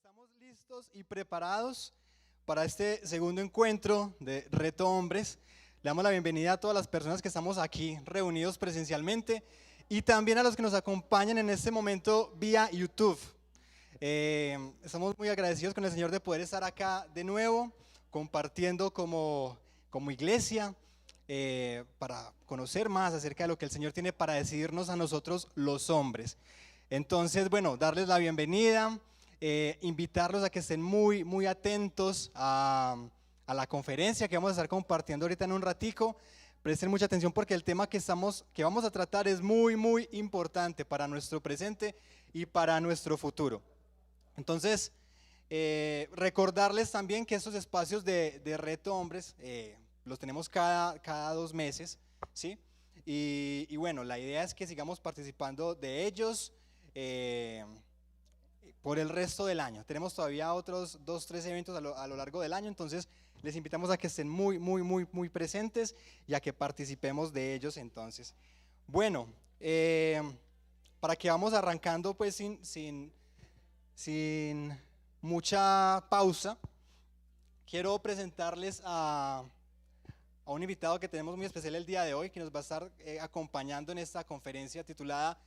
Estamos listos y preparados para este segundo encuentro de Reto Hombres. Le damos la bienvenida a todas las personas que estamos aquí reunidos presencialmente y también a los que nos acompañan en este momento vía YouTube. Estamos muy agradecidos con el Señor de poder estar acá de nuevo, compartiendo como iglesia, para conocer más acerca de lo que el Señor tiene para decirnos a nosotros los hombres. Entonces, bueno, darles la bienvenida. Invitarlos a que estén muy atentos a la conferencia que vamos a estar compartiendo ahorita en un ratico. Presten mucha atención porque el tema que vamos a tratar es muy importante para nuestro presente y para nuestro futuro. Entonces, recordarles también que estos espacios de Reto Hombres los tenemos cada 2 meses, ¿sí? Y bueno, la idea es que sigamos participando de ellos por el resto del año. Tenemos todavía otros 2-3 eventos a lo largo del año, entonces les invitamos a que estén muy presentes y a que participemos de ellos. Entonces, bueno, para que vamos arrancando pues sin mucha pausa, quiero presentarles a un invitado que tenemos muy especial el día de hoy, que nos va a estar acompañando en esta conferencia titulada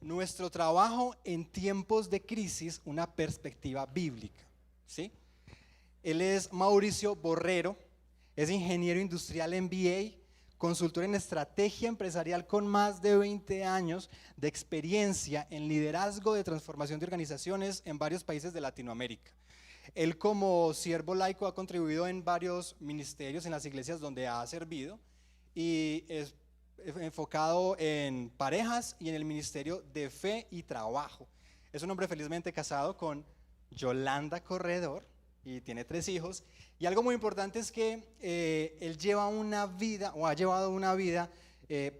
Nuestro trabajo en tiempos de crisis, una perspectiva bíblica, ¿sí? Él es Mauricio Borrero, es ingeniero industrial MBA, consultor en estrategia empresarial con más de 20 años de experiencia en liderazgo de transformación de organizaciones en varios países de Latinoamérica. Él, como siervo laico, ha contribuido en varios ministerios en las iglesias donde ha servido y es enfocado en parejas y en el ministerio de fe y trabajo. Es un hombre felizmente casado con Yolanda Corredor y tiene 3 hijos. Y algo muy importante es que él lleva una vida, o ha llevado una vida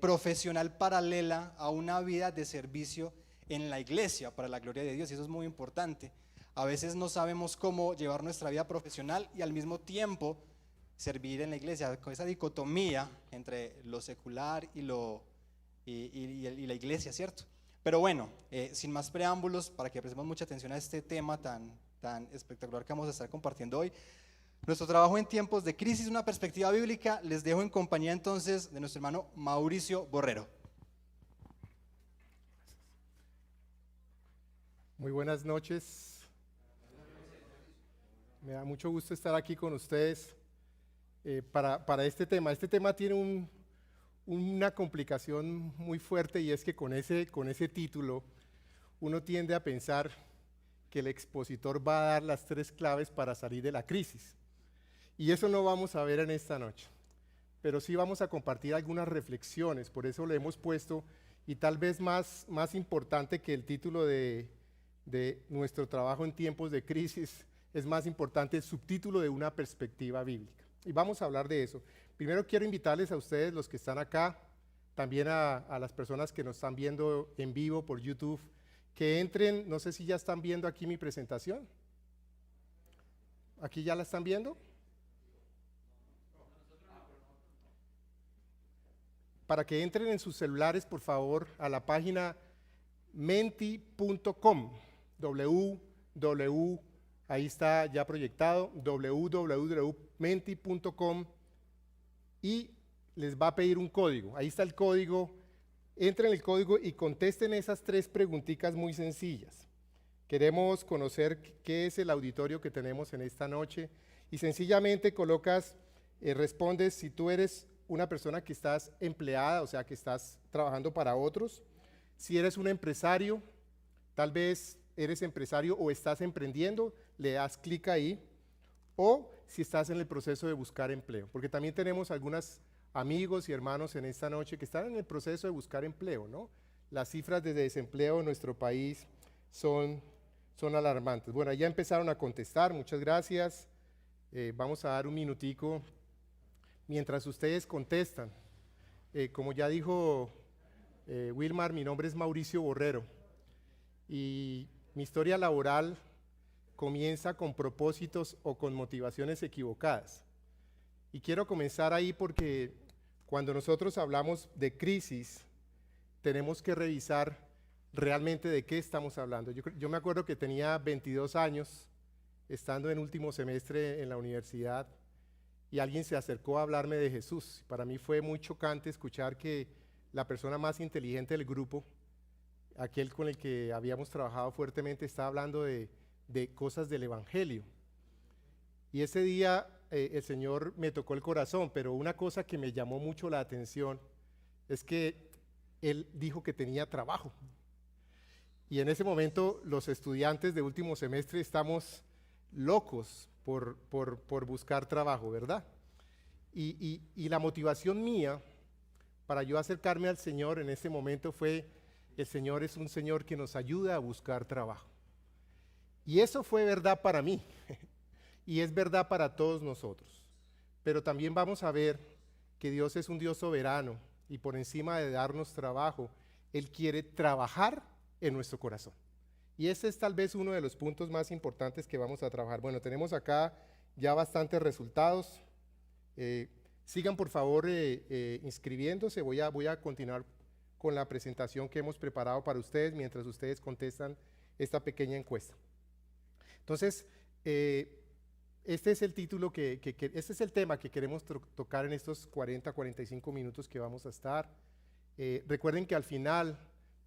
profesional paralela a una vida de servicio en la iglesia para la gloria de Dios, y eso es muy importante. A veces no sabemos cómo llevar nuestra vida profesional y al mismo tiempo servir en la iglesia, con esa dicotomía entre lo secular y la iglesia, ¿cierto? Pero bueno, sin más preámbulos, para que prestemos mucha atención a este tema tan espectacular que vamos a estar compartiendo hoy, nuestro trabajo en tiempos de crisis, una perspectiva bíblica, les dejo en compañía entonces de nuestro hermano Mauricio Borrero. Muy buenas noches. Me da mucho gusto estar aquí con ustedes para este tema. Este tema tiene una complicación muy fuerte, y es que con ese título uno tiende a pensar que el expositor va a dar las 3 claves para salir de la crisis. Y eso no vamos a ver en esta noche, pero sí vamos a compartir algunas reflexiones. Por eso le hemos puesto, y tal vez más importante que el título de nuestro trabajo en tiempos de crisis, es más importante el subtítulo de una perspectiva bíblica. Y vamos a hablar de eso. Primero quiero invitarles a ustedes, los que están acá, también a las personas que nos están viendo en vivo por YouTube, que entren. No sé si ya están viendo aquí mi presentación. ¿Aquí ya la están viendo? Para que entren en sus celulares, por favor, a la página menti.com, ahí está ya proyectado, www.menti.com, y les va a pedir un código. Ahí está el código. Entren el código y contesten esas 3 preguntitas muy sencillas. Queremos conocer qué es el auditorio que tenemos en esta noche, y sencillamente respondes si tú eres una persona que estás empleada, o sea, que estás trabajando para otros, si eres un empresario, tal vez eres empresario o estás emprendiendo, le das clic ahí, o si estás en el proceso de buscar empleo, porque también tenemos algunos amigos y hermanos en esta noche que están en el proceso de buscar empleo, ¿no? Las cifras de desempleo en nuestro país son alarmantes. Bueno, ya empezaron a contestar, muchas gracias. Vamos a dar un minutico mientras ustedes contestan. Como ya dijo Wilmar, mi nombre es Mauricio Borrero, y mi historia laboral comienza con propósitos o con motivaciones equivocadas. Y quiero comenzar ahí porque cuando nosotros hablamos de crisis, tenemos que revisar realmente de qué estamos hablando. Yo me acuerdo que tenía 22 años, estando en último semestre en la universidad, y alguien se acercó a hablarme de Jesús. Para mí fue muy chocante escuchar que la persona más inteligente del grupo, aquel con el que habíamos trabajado fuertemente, estaba hablando de cosas del Evangelio. Y ese día el Señor me tocó el corazón, pero una cosa que me llamó mucho la atención es que Él dijo que tenía trabajo. Y en ese momento los estudiantes de último semestre estamos locos por buscar trabajo, ¿verdad? Y la motivación mía para yo acercarme al Señor en ese momento fue: el Señor es un Señor que nos ayuda a buscar trabajo. Y eso fue verdad para mí, y es verdad para todos nosotros. Pero también vamos a ver que Dios es un Dios soberano, y por encima de darnos trabajo, Él quiere trabajar en nuestro corazón. Y ese es tal vez uno de los puntos más importantes que vamos a trabajar. Bueno, tenemos acá ya bastantes resultados. Sigan por favor inscribiéndose. Voy a continuar con la presentación que hemos preparado para ustedes mientras ustedes contestan esta pequeña encuesta. Entonces, este es el título este es el tema que queremos tocar en estos 40-45 minutos que vamos a estar. Recuerden que al final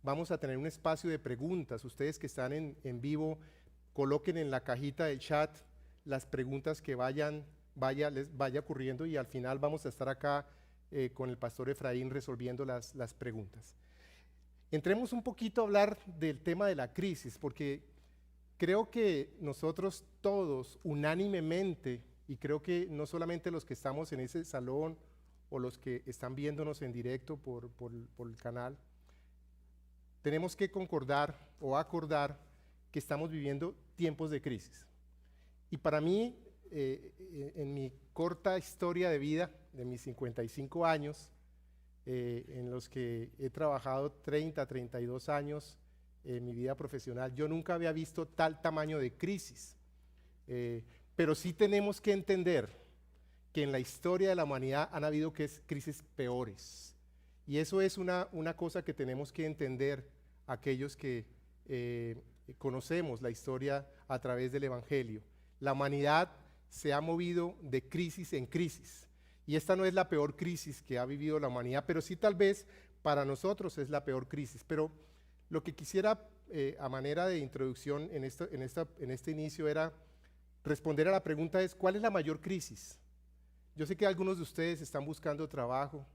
vamos a tener un espacio de preguntas. Ustedes que están en vivo, coloquen en la cajita del chat las preguntas que les vaya ocurriendo, y al final vamos a estar acá con el pastor Efraín resolviendo las preguntas. Entremos un poquito a hablar del tema de la crisis, porque creo que nosotros todos unánimemente, y creo que no solamente los que estamos en ese salón o los que están viéndonos en directo por el canal, tenemos que concordar o acordar que estamos viviendo tiempos de crisis. Y para mí, en mi corta historia de vida, de mis 55 años, en los que he trabajado 32 años en mi vida profesional, yo nunca había visto tal tamaño de crisis. Pero sí tenemos que entender que en la historia de la humanidad han habido crisis peores. Y eso es una cosa que tenemos que entender aquellos que conocemos la historia a través del Evangelio. La humanidad se ha movido de crisis en crisis, y esta no es la peor crisis que ha vivido la humanidad, pero sí tal vez para nosotros es la peor crisis. Pero lo que quisiera a manera de introducción en este inicio era responder a la pregunta: ¿cuál es la mayor crisis? Yo sé que algunos de ustedes están buscando trabajo.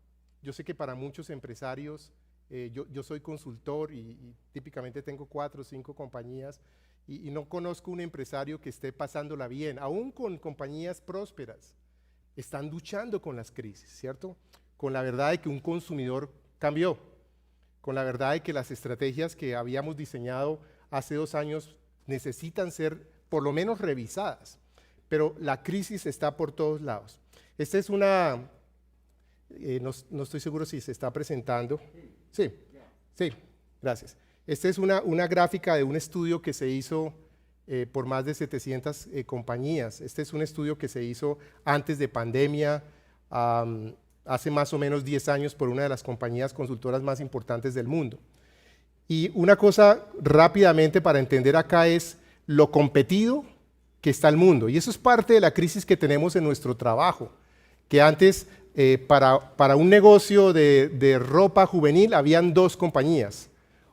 Yo sé que para muchos empresarios, yo soy consultor y típicamente tengo 4 o 5 compañías, y no conozco un empresario que esté pasándola bien. Aún con compañías prósperas están luchando con las crisis, ¿cierto? Con la verdad de que un consumidor cambió, con la verdad de que las estrategias que habíamos diseñado hace 2 años necesitan ser por lo menos revisadas, pero la crisis está por todos lados. Esta es no estoy seguro si se está presentando. Sí, gracias. Esta es una gráfica de un estudio que se hizo por más de 700 compañías. Este es un estudio que se hizo antes de pandemia, hace más o menos 10 años, por una de las compañías consultoras más importantes del mundo. Y una cosa rápidamente para entender acá es lo competido que está el mundo. Y eso es parte de la crisis que tenemos en nuestro trabajo, que antes para un negocio de ropa juvenil habían 2 compañías.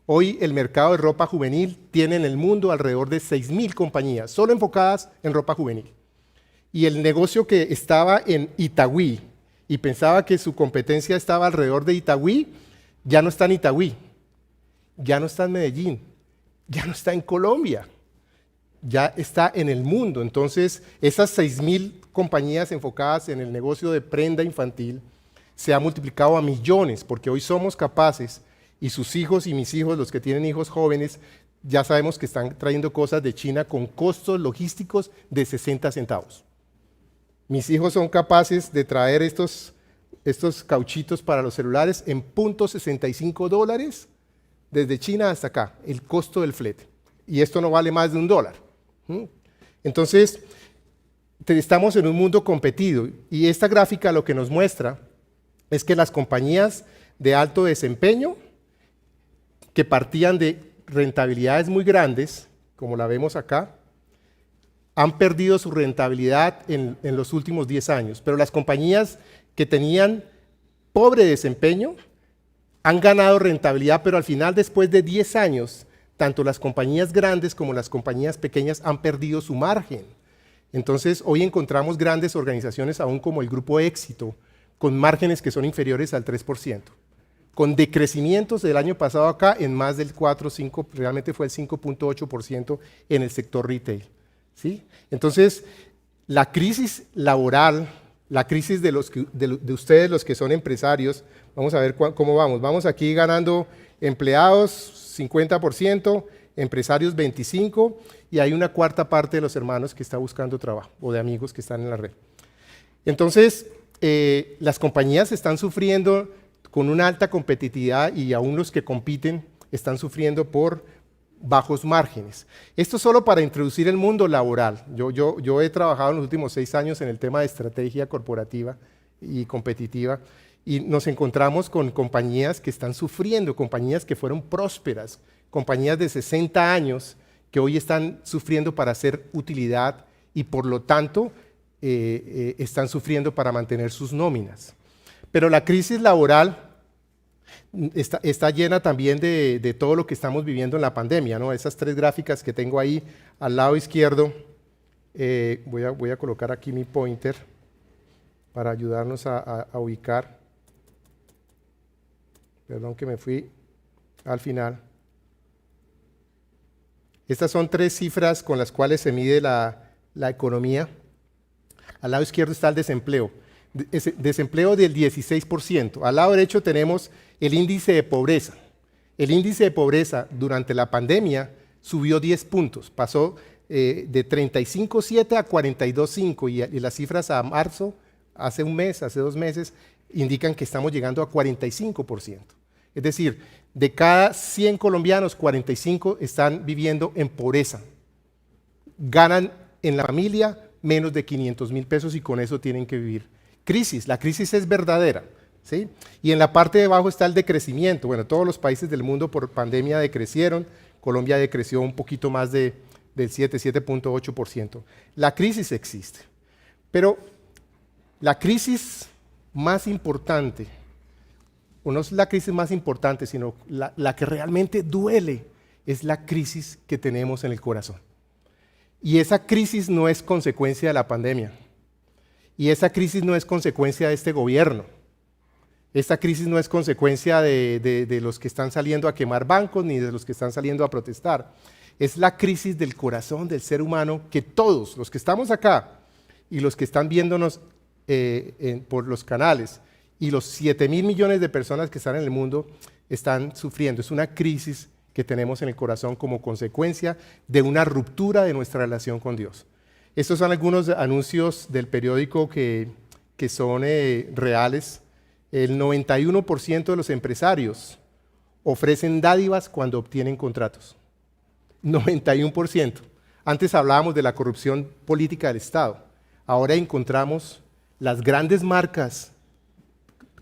Hoy el mercado de ropa juvenil tiene en el mundo alrededor de 6,000 compañías, solo enfocadas en ropa juvenil. Y el negocio que estaba en Itagüí y pensaba que su competencia estaba alrededor de Itagüí, ya no está en Itagüí, ya no está en Medellín, ya no está en Colombia, ya está en el mundo. Entonces, esas 6,000 compañías enfocadas en el negocio de prenda infantil se ha multiplicado a millones, porque hoy somos capaces, y sus hijos y mis hijos, los que tienen hijos jóvenes, ya sabemos que están trayendo cosas de China con costos logísticos de 60 centavos. Mis hijos son capaces de traer estos cauchitos para los celulares en $0.65 desde China hasta acá, el costo del flete. Y esto no vale más de $1. Entonces, estamos en un mundo competido, y esta gráfica lo que nos muestra es que las compañías de alto desempeño, que partían de rentabilidades muy grandes, como la vemos acá, han perdido su rentabilidad en los últimos 10 años, pero las compañías que tenían pobre desempeño han ganado rentabilidad, pero al final, después de 10 años, tanto las compañías grandes como las compañías pequeñas han perdido su margen. Entonces, hoy encontramos grandes organizaciones, aún como el Grupo Éxito, con márgenes que son inferiores al 3%, con decrecimientos del año pasado acá en más del 4, 5, realmente fue el 5.8% en el sector retail, ¿sí? Entonces, la crisis laboral, la crisis de ustedes, los que son empresarios, vamos a ver cómo vamos. Vamos aquí ganando empleados 50%, empresarios 25%, y hay una cuarta parte de los hermanos que está buscando trabajo, o de amigos que están en la red. Entonces, las compañías están sufriendo con una alta competitividad, y aún los que compiten están sufriendo por bajos márgenes. Esto solo para introducir el mundo laboral. Yo he trabajado en los últimos 6 años en el tema de estrategia corporativa y competitiva, y nos encontramos con compañías que están sufriendo, compañías que fueron prósperas, compañías de 60 años que hoy están sufriendo para hacer utilidad y por lo tanto están sufriendo para mantener sus nóminas. Pero la crisis laboral está llena también de todo lo que estamos viviendo en la pandemia, ¿no? Esas 3 gráficas que tengo ahí al lado izquierdo, voy a colocar aquí mi pointer para ayudarnos a ubicar. Perdón que me fui al final. Estas son 3 cifras con las cuales se mide la economía. Al lado izquierdo está el desempleo. Desempleo del 16%. Al lado derecho tenemos el índice de pobreza. El índice de pobreza durante la pandemia subió 10 puntos, pasó de 35.7 a 42.5 y las cifras a marzo, hace un mes, hace 2 meses, indican que estamos llegando a 45%. Es decir, de cada 100 colombianos, 45 están viviendo en pobreza. Ganan en la familia menos de 500.000 pesos y con eso tienen que vivir. Crisis, la crisis es verdadera, ¿sí? Y en la parte de abajo está el decrecimiento. Bueno, todos los países del mundo por pandemia decrecieron, Colombia decreció un poquito más del 7.8%. La crisis existe, pero la crisis más importante, o no es la crisis más importante, sino la que realmente duele, es la crisis que tenemos en el corazón. Y esa crisis no es consecuencia de la pandemia. Y esa crisis no es consecuencia de este gobierno. Esta crisis no es consecuencia de los que están saliendo a quemar bancos ni de los que están saliendo a protestar. Es la crisis del corazón del ser humano que todos, los que estamos acá y los que están viéndonos por los canales y los 7.000 millones de personas que están en el mundo están sufriendo. Es una crisis que tenemos en el corazón como consecuencia de una ruptura de nuestra relación con Dios. Estos son algunos anuncios del periódico que son reales. El 91% de los empresarios ofrecen dádivas cuando obtienen contratos. 91%. Antes hablábamos de la corrupción política del Estado. Ahora encontramos las grandes marcas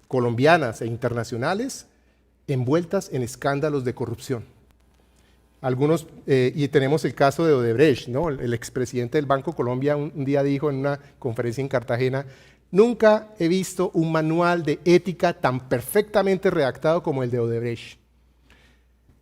colombianas e internacionales envueltas en escándalos de corrupción. Algunos, y tenemos el caso de Odebrecht, ¿no? El expresidente del Banco Colombia un día dijo en una conferencia en Cartagena: nunca he visto un manual de ética tan perfectamente redactado como el de Odebrecht.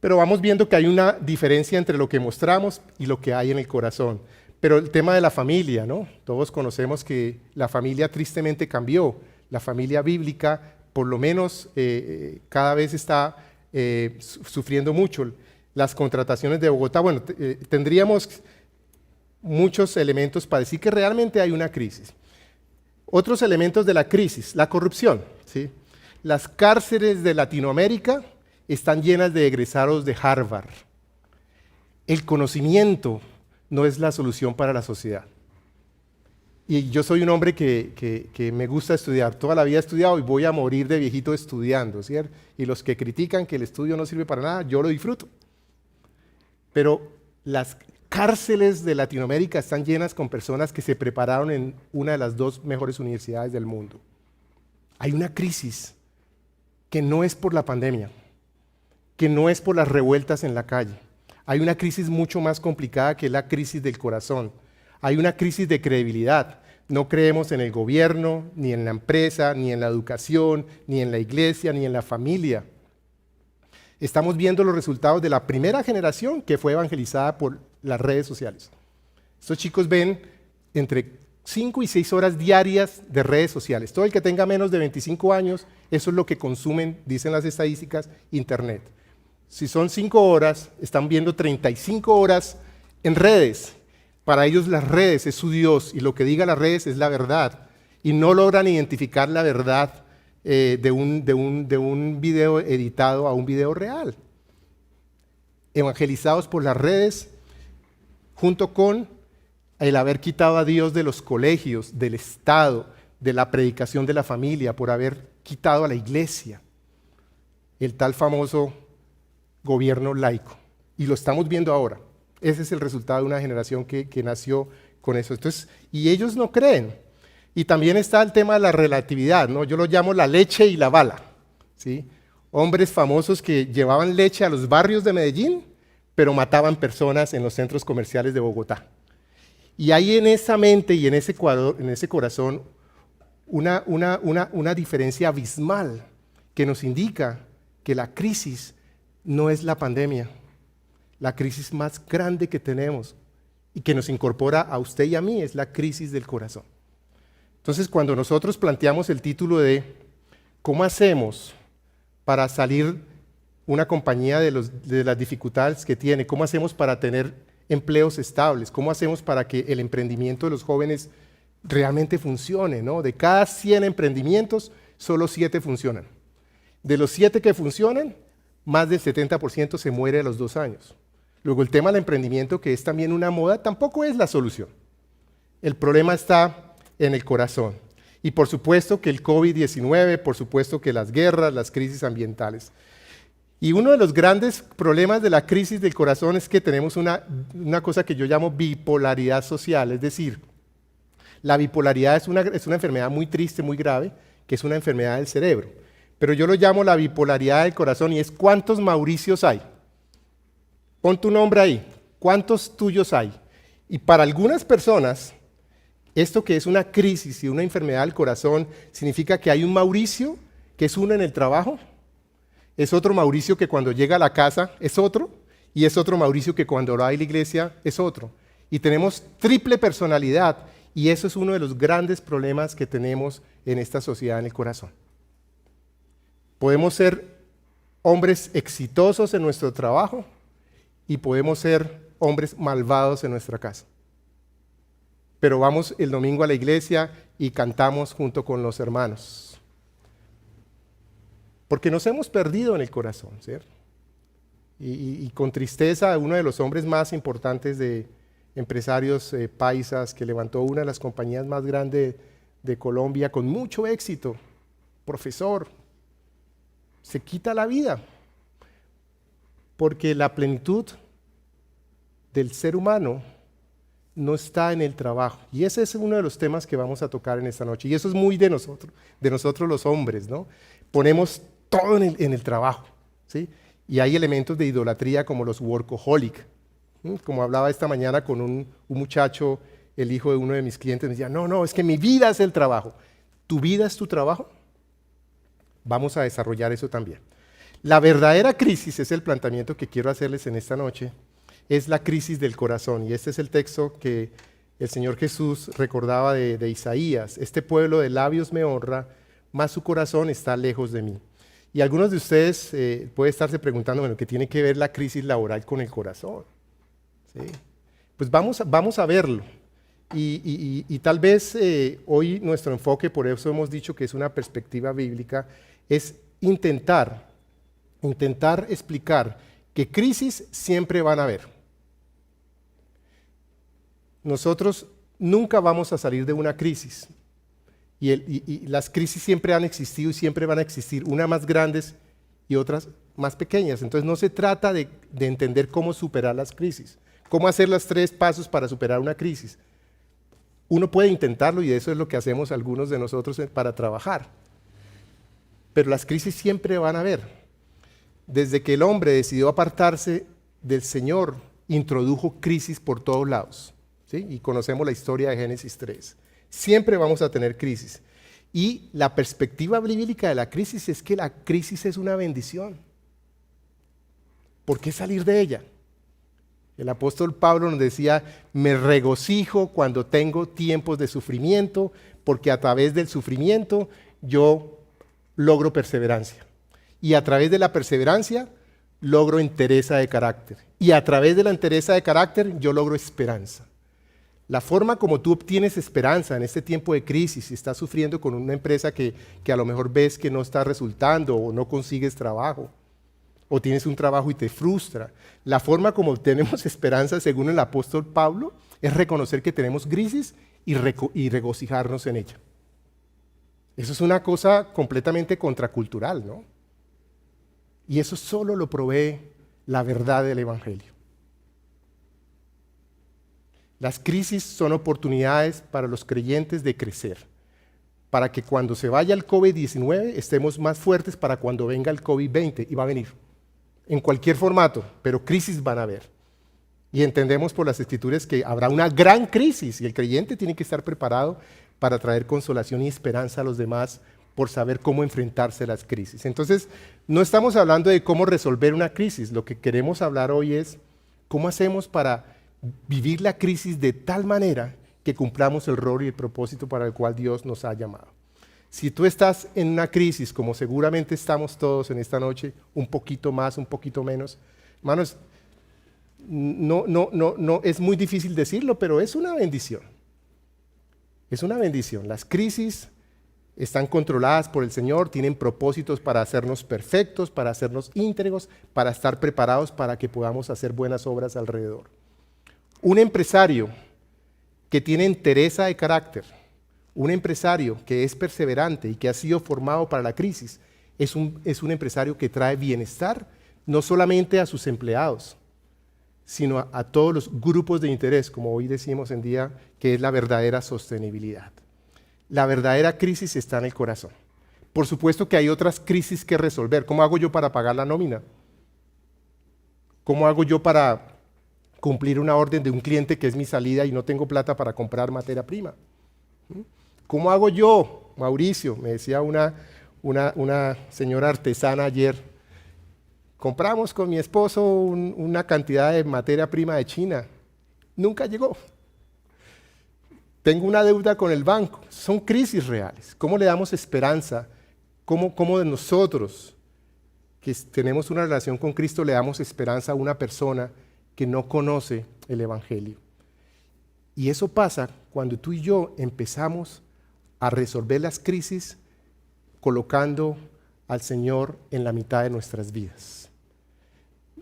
Pero vamos viendo que hay una diferencia entre lo que mostramos y lo que hay en el corazón. Pero el tema de la familia, ¿no? Todos conocemos que la familia tristemente cambió. La familia bíblica, por lo menos, cada vez está sufriendo mucho. Las contrataciones de Bogotá, bueno, tendríamos muchos elementos para decir que realmente hay una crisis. Otros elementos de la crisis, la corrupción, ¿sí? Las cárceles de Latinoamérica están llenas de egresados de Harvard. El conocimiento no es la solución para la sociedad. Y yo soy un hombre que me gusta estudiar, toda la vida he estudiado y voy a morir de viejito estudiando, ¿cierto? Y los que critican que el estudio no sirve para nada, yo lo disfruto. Pero las cárceles de Latinoamérica están llenas con personas que se prepararon en una de las 2 mejores universidades del mundo. Hay una crisis que no es por la pandemia, que no es por las revueltas en la calle. Hay una crisis mucho más complicada que es la crisis del corazón. Hay una crisis de credibilidad. No creemos en el gobierno, ni en la empresa, ni en la educación, ni en la iglesia, ni en la familia. Estamos viendo los resultados de la primera generación que fue evangelizada por las redes sociales. Estos chicos ven entre 5 y 6 horas diarias de redes sociales. Todo el que tenga menos de 25 años, eso es lo que consumen, dicen las estadísticas, Internet. Si son 5 horas, están viendo 35 horas en redes. Para ellos las redes es su Dios y lo que diga las redes es la verdad. Y no logran identificar la verdad de un video editado a un video real. Evangelizados por las redes, junto con el haber quitado a Dios de los colegios, del Estado, de la predicación de la familia, por haber quitado a la iglesia, el tal famoso gobierno laico. Y lo estamos viendo ahora. Ese es el resultado de una generación que nació con eso. Entonces, y ellos no creen. Y también está el tema de la relatividad, ¿no? Yo lo llamo la leche y la bala, ¿sí? Hombres famosos que llevaban leche a los barrios de Medellín, pero mataban personas en los centros comerciales de Bogotá. Y hay en esa mente y en ese corazón una diferencia abismal que nos indica que la crisis no es la pandemia. La crisis más grande que tenemos y que nos incorpora a usted y a mí es la crisis del corazón. Entonces, cuando nosotros planteamos el título de ¿cómo hacemos para salir una compañía de las dificultades que tiene? ¿Cómo hacemos para tener empleos estables? ¿Cómo hacemos para que el emprendimiento de los jóvenes realmente funcione, ¿no? De cada 100 emprendimientos, solo 7 funcionan. De los 7 que funcionan, más del 70% se muere a los 2 años. Luego el tema del emprendimiento, que es también una moda, tampoco es la solución. El problema está en el corazón. Y por supuesto que el COVID-19, por supuesto que las guerras, las crisis ambientales. Y uno de los grandes problemas de la crisis del corazón es que tenemos una cosa que yo llamo bipolaridad social, es decir, la bipolaridad es una enfermedad muy triste, muy grave, que es una enfermedad del cerebro. Pero yo lo llamo la bipolaridad del corazón y es ¿cuántos Mauricios hay? Pon tu nombre ahí, ¿cuántos tuyos hay? Y para algunas personas, esto que es una crisis y una enfermedad del corazón, significa que hay un Mauricio, que es uno en el trabajo, es otro Mauricio que cuando llega a la casa es otro, y es otro Mauricio que cuando va a la iglesia es otro. Y tenemos triple personalidad, y eso es uno de los grandes problemas que tenemos en esta sociedad en el corazón. Podemos ser hombres exitosos en nuestro trabajo, y podemos ser hombres malvados en nuestra casa. Pero vamos el domingo a la iglesia y cantamos junto con los hermanos. Porque nos hemos perdido en el corazón, ¿cierto? Y con tristeza, uno de los hombres más importantes de empresarios paisas, que levantó una de las compañías más grandes de Colombia con mucho éxito, profesor, se quita la vida. Porque la plenitud del ser humano no está en el trabajo. Y ese es uno de los temas que vamos a tocar en esta noche. Y eso es muy de nosotros los hombres, ¿no? Ponemos todo en el trabajo, ¿sí? Y hay elementos de idolatría como los workaholic. Como hablaba esta mañana con un muchacho, el hijo de uno de mis clientes, me decía, no, es que mi vida es el trabajo. ¿Tu vida es tu trabajo? Vamos a desarrollar eso también. La verdadera crisis, es el planteamiento que quiero hacerles en esta noche, es la crisis del corazón. Y este es el texto que el Señor Jesús recordaba de Isaías. Este pueblo de labios me honra, mas su corazón está lejos de mí. Y algunos de ustedes pueden estarse preguntando, bueno, ¿qué tiene que ver la crisis laboral con el corazón? ¿Sí? Pues vamos a verlo. Y tal vez hoy nuestro enfoque, por eso hemos dicho que es una perspectiva bíblica, es intentar explicar que crisis siempre van a haber. Nosotros nunca vamos a salir de una crisis. Y las crisis siempre han existido y siempre van a existir, unas más grandes y otras más pequeñas. Entonces no se trata de entender cómo superar las crisis, cómo hacer los 3 pasos para superar una crisis. Uno puede intentarlo y eso es lo que hacemos algunos de nosotros para trabajar. Pero las crisis siempre van a haber. desde que el hombre decidió apartarse del Señor, introdujo crisis por todos lados, ¿sí? Y conocemos la historia de Génesis 3. Siempre vamos a tener crisis. Y la perspectiva bíblica de la crisis es que la crisis es una bendición. ¿Por qué salir de ella? El apóstol Pablo nos decía, me regocijo cuando tengo tiempos de sufrimiento, porque a través del sufrimiento yo logro perseverancia. Y a través de la perseverancia logro entereza de carácter. Y a través de la entereza de carácter yo logro esperanza. La forma como tú obtienes esperanza en este tiempo de crisis, si estás sufriendo con una empresa que a lo mejor ves que no está resultando o no consigues trabajo, o tienes un trabajo y te frustra. La forma como obtenemos esperanza, según el apóstol Pablo, es reconocer que tenemos crisis y regocijarnos en ella. Eso es una cosa completamente contracultural, ¿no? Y eso solo lo provee la verdad del Evangelio. Las crisis son oportunidades para los creyentes de crecer, para que cuando se vaya el COVID-19 estemos más fuertes para cuando venga el COVID-20, y va a venir, en cualquier formato, pero crisis van a haber. Y entendemos por las Escrituras que habrá una gran crisis y el creyente tiene que estar preparado para traer consolación y esperanza a los demás por saber cómo enfrentarse a las crisis. Entonces, no estamos hablando de cómo resolver una crisis, lo que queremos hablar hoy es cómo hacemos para vivir la crisis de tal manera que cumplamos el rol y el propósito para el cual Dios nos ha llamado. Si tú estás en una crisis, como seguramente estamos todos en esta noche, un poquito más, un poquito menos, hermanos, no, es muy difícil decirlo, pero es una bendición. Es una bendición. Las crisis están controladas por el Señor, tienen propósitos para hacernos perfectos, para hacernos íntegros, para estar preparados para que podamos hacer buenas obras alrededor. Un empresario que tiene entereza de carácter, un empresario que es perseverante y que ha sido formado para la crisis, es un empresario que trae bienestar no solamente a sus empleados, sino a todos los grupos de interés, como hoy decimos en día, que es la verdadera sostenibilidad. La verdadera crisis está en el corazón. Por supuesto que hay otras crisis que resolver. ¿Cómo hago yo para pagar la nómina? ¿Cómo hago yo para cumplir una orden de un cliente que es mi salida y no tengo plata para comprar materia prima? ¿Cómo hago yo, Mauricio? Me decía una señora artesana ayer. Compramos con mi esposo una cantidad de materia prima de China. Nunca llegó. Tengo una deuda con el banco. Son crisis reales. ¿Cómo le damos esperanza? ¿Cómo de nosotros, que tenemos una relación con Cristo, le damos esperanza a una persona que no conoce el Evangelio? Y eso pasa cuando tú y yo empezamos a resolver las crisis colocando al Señor en la mitad de nuestras vidas.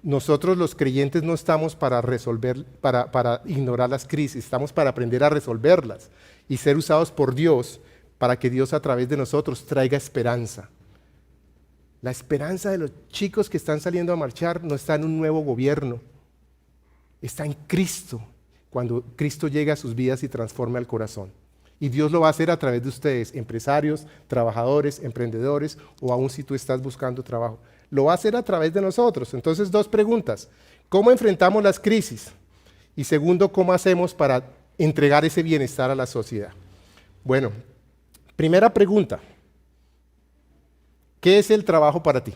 Nosotros los creyentes no estamos para resolver, para ignorar las crisis, estamos para aprender a resolverlas y ser usados por Dios para que Dios a través de nosotros traiga esperanza. La esperanza de los chicos que están saliendo a marchar no está en un nuevo gobierno, está en Cristo, cuando Cristo llegue a sus vidas y transforme al corazón. Y Dios lo va a hacer a través de ustedes, empresarios, trabajadores, emprendedores, o aún si tú estás buscando trabajo. Lo va a hacer a través de nosotros. Entonces, dos preguntas. ¿Cómo enfrentamos las crisis? Y segundo, ¿cómo hacemos para entregar ese bienestar a la sociedad? Bueno, primera pregunta. ¿Qué es el trabajo para ti?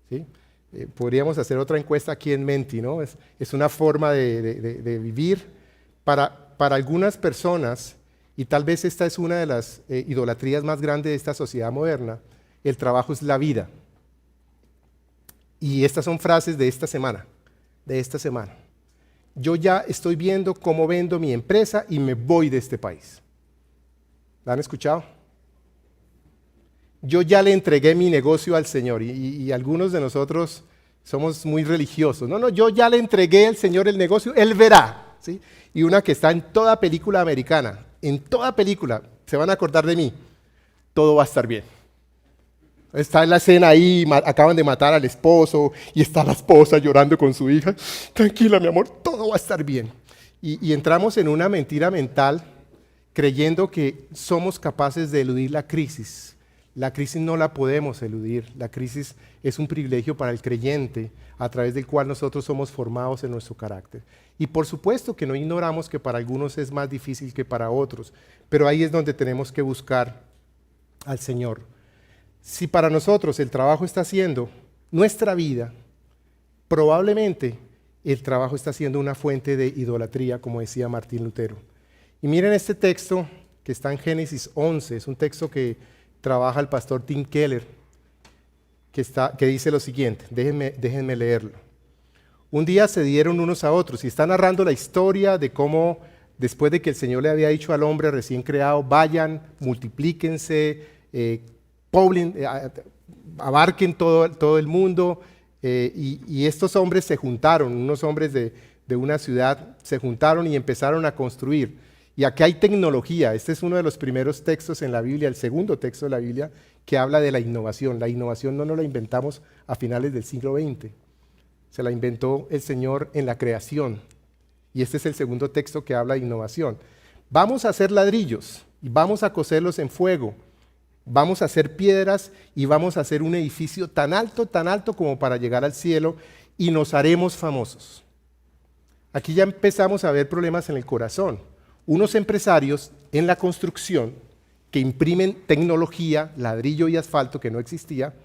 ¿Sí? Podríamos hacer otra encuesta aquí en Menti, ¿no? Es una forma de vivir para algunas personas, y tal vez esta es una de las idolatrías más grandes de esta sociedad moderna. El trabajo es la vida. Y estas son frases de esta semana. Yo ya estoy viendo cómo vendo mi empresa y me voy de este país. ¿La han escuchado? Yo ya le entregué mi negocio al Señor, y algunos de nosotros somos muy religiosos. No, yo ya le entregué al Señor el negocio, Él verá. ¿Sí? Y una que está en toda película americana, en toda película, se van a acordar de mí, todo va a estar bien. Está en la escena ahí, acaban de matar al esposo y está la esposa llorando con su hija. Tranquila, mi amor, todo va a estar bien. Y entramos en una mentira mental creyendo que somos capaces de eludir la crisis. La crisis no la podemos eludir. La crisis es un privilegio para el creyente a través del cual nosotros somos formados en nuestro carácter. Y por supuesto que no ignoramos que para algunos es más difícil que para otros, pero ahí es donde tenemos que buscar al Señor. Si para nosotros el trabajo está siendo nuestra vida, probablemente el trabajo está siendo una fuente de idolatría, como decía Martín Lutero. Y miren este texto que está en Génesis 11, es un texto que trabaja el pastor Tim Keller, que dice lo siguiente, déjenme leerlo. Un día se dieron unos a otros y está narrando la historia de cómo después de que el Señor le había dicho al hombre recién creado, vayan, multiplíquense, poblen, abarquen todo el mundo, y estos hombres se juntaron, unos hombres de una ciudad se juntaron y empezaron a construir. Y aquí hay tecnología. Este es uno de los primeros textos en la Biblia, el segundo texto de la Biblia, que habla de la innovación. La innovación no nos la inventamos a finales del siglo XX. Se la inventó el Señor en la creación. Y este es el segundo texto que habla de innovación. Vamos a hacer ladrillos y vamos a cocerlos en fuego. Vamos a hacer piedras y vamos a hacer un edificio tan alto como para llegar al cielo y nos haremos famosos. Aquí ya empezamos a ver problemas en el corazón. Unos empresarios en la construcción que imprimen tecnología, ladrillo y asfalto que no existía,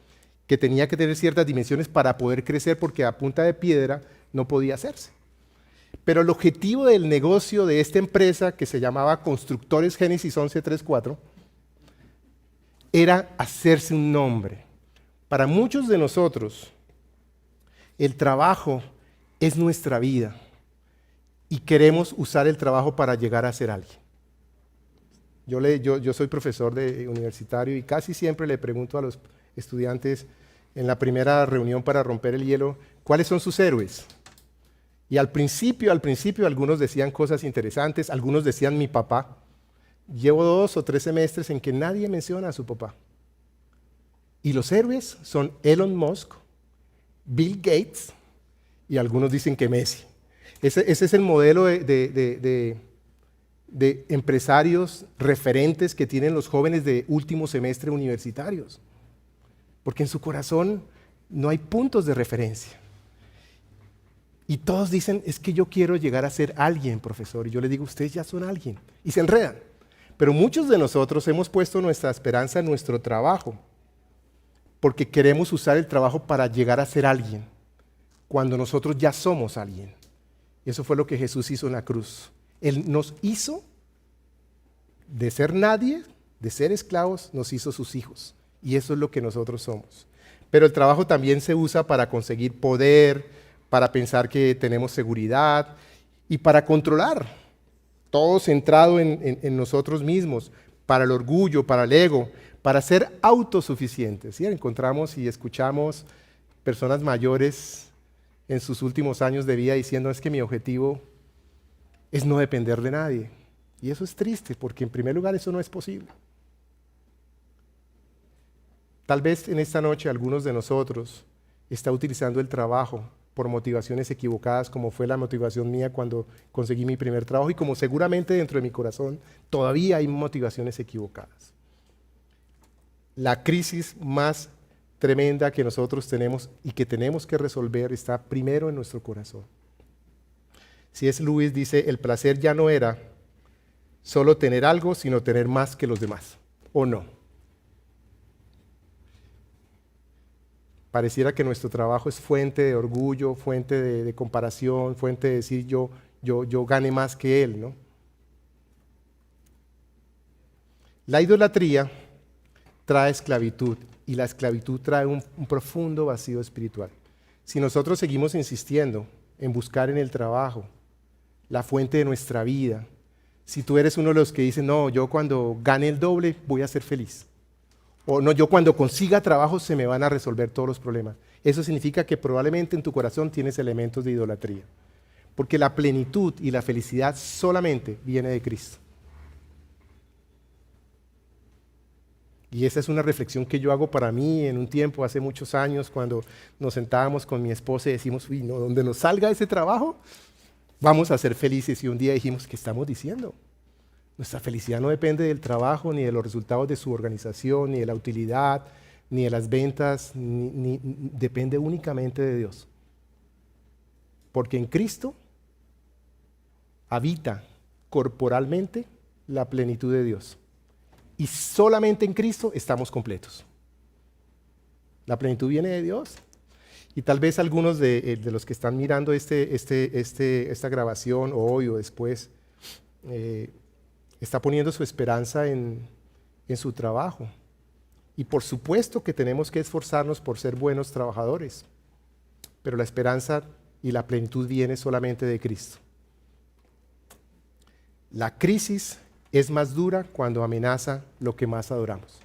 que tenía que tener ciertas dimensiones para poder crecer porque a punta de piedra no podía hacerse. Pero el objetivo del negocio de esta empresa, que se llamaba Constructores Génesis 11:3-4, era hacerse un nombre. Para muchos de nosotros, el trabajo es nuestra vida. Y queremos usar el trabajo para llegar a ser alguien. Yo soy profesor universitario y casi siempre le pregunto a los estudiantes en la primera reunión para romper el hielo, ¿cuáles son sus héroes? Y al principio algunos decían cosas interesantes, algunos decían mi papá. Llevo 2 o 3 semestres en que nadie menciona a su papá. Y los héroes son Elon Musk, Bill Gates y algunos dicen que Messi. Ese es el modelo de empresarios referentes que tienen los jóvenes de último semestre universitarios. Porque en su corazón no hay puntos de referencia. Y todos dicen, es que yo quiero llegar a ser alguien, profesor. Y yo les digo, ustedes ya son alguien. Y se enredan. Pero muchos de nosotros hemos puesto nuestra esperanza en nuestro trabajo. Porque queremos usar el trabajo para llegar a ser alguien. Cuando nosotros ya somos alguien. Y eso fue lo que Jesús hizo en la cruz. Él nos hizo de ser nadie, de ser esclavos, nos hizo sus hijos. Y eso es lo que nosotros somos. Pero el trabajo también se usa para conseguir poder, para pensar que tenemos seguridad y para controlar. Todo centrado en nosotros mismos, para el orgullo, para el ego, para ser autosuficientes. ¿Sí? Encontramos y escuchamos personas mayores en sus últimos años de vida diciendo, es que mi objetivo es no depender de nadie. Y eso es triste, porque en primer lugar eso no es posible. Tal vez en esta noche algunos de nosotros está utilizando el trabajo por motivaciones equivocadas, como fue la motivación mía cuando conseguí mi primer trabajo y como seguramente dentro de mi corazón todavía hay motivaciones equivocadas. La crisis más tremenda que nosotros tenemos y que tenemos que resolver está primero en nuestro corazón. C.S. Lewis dice, el placer ya no era solo tener algo, sino tener más que los demás, ¿o no? Pareciera que nuestro trabajo es fuente de orgullo, fuente de comparación, fuente de decir yo gane más que él, ¿no? La idolatría trae esclavitud y la esclavitud trae un profundo vacío espiritual. Si nosotros seguimos insistiendo en buscar en el trabajo la fuente de nuestra vida, si tú eres uno de los que dice, no, yo cuando gane el doble voy a ser feliz, o no, yo cuando consiga trabajo se me van a resolver todos los problemas, eso significa que probablemente en tu corazón tienes elementos de idolatría, porque la plenitud y la felicidad solamente viene de Cristo. Y esa es una reflexión que yo hago para mí en un tiempo, hace muchos años, cuando nos sentábamos con mi esposa y decimos, uy, no, donde nos salga ese trabajo, vamos a ser felices. Y un día dijimos, ¿qué estamos diciendo? Nuestra felicidad no depende del trabajo, ni de los resultados de su organización, ni de la utilidad, ni de las ventas, depende únicamente de Dios. Porque en Cristo habita corporalmente la plenitud de Dios. Y solamente en Cristo estamos completos. La plenitud viene de Dios. Y tal vez algunos de los que están mirando esta grabación hoy o después está poniendo su esperanza en su trabajo. Y por supuesto que tenemos que esforzarnos por ser buenos trabajadores, pero la esperanza y la plenitud viene solamente de Cristo. La crisis es más dura cuando amenaza lo que más adoramos.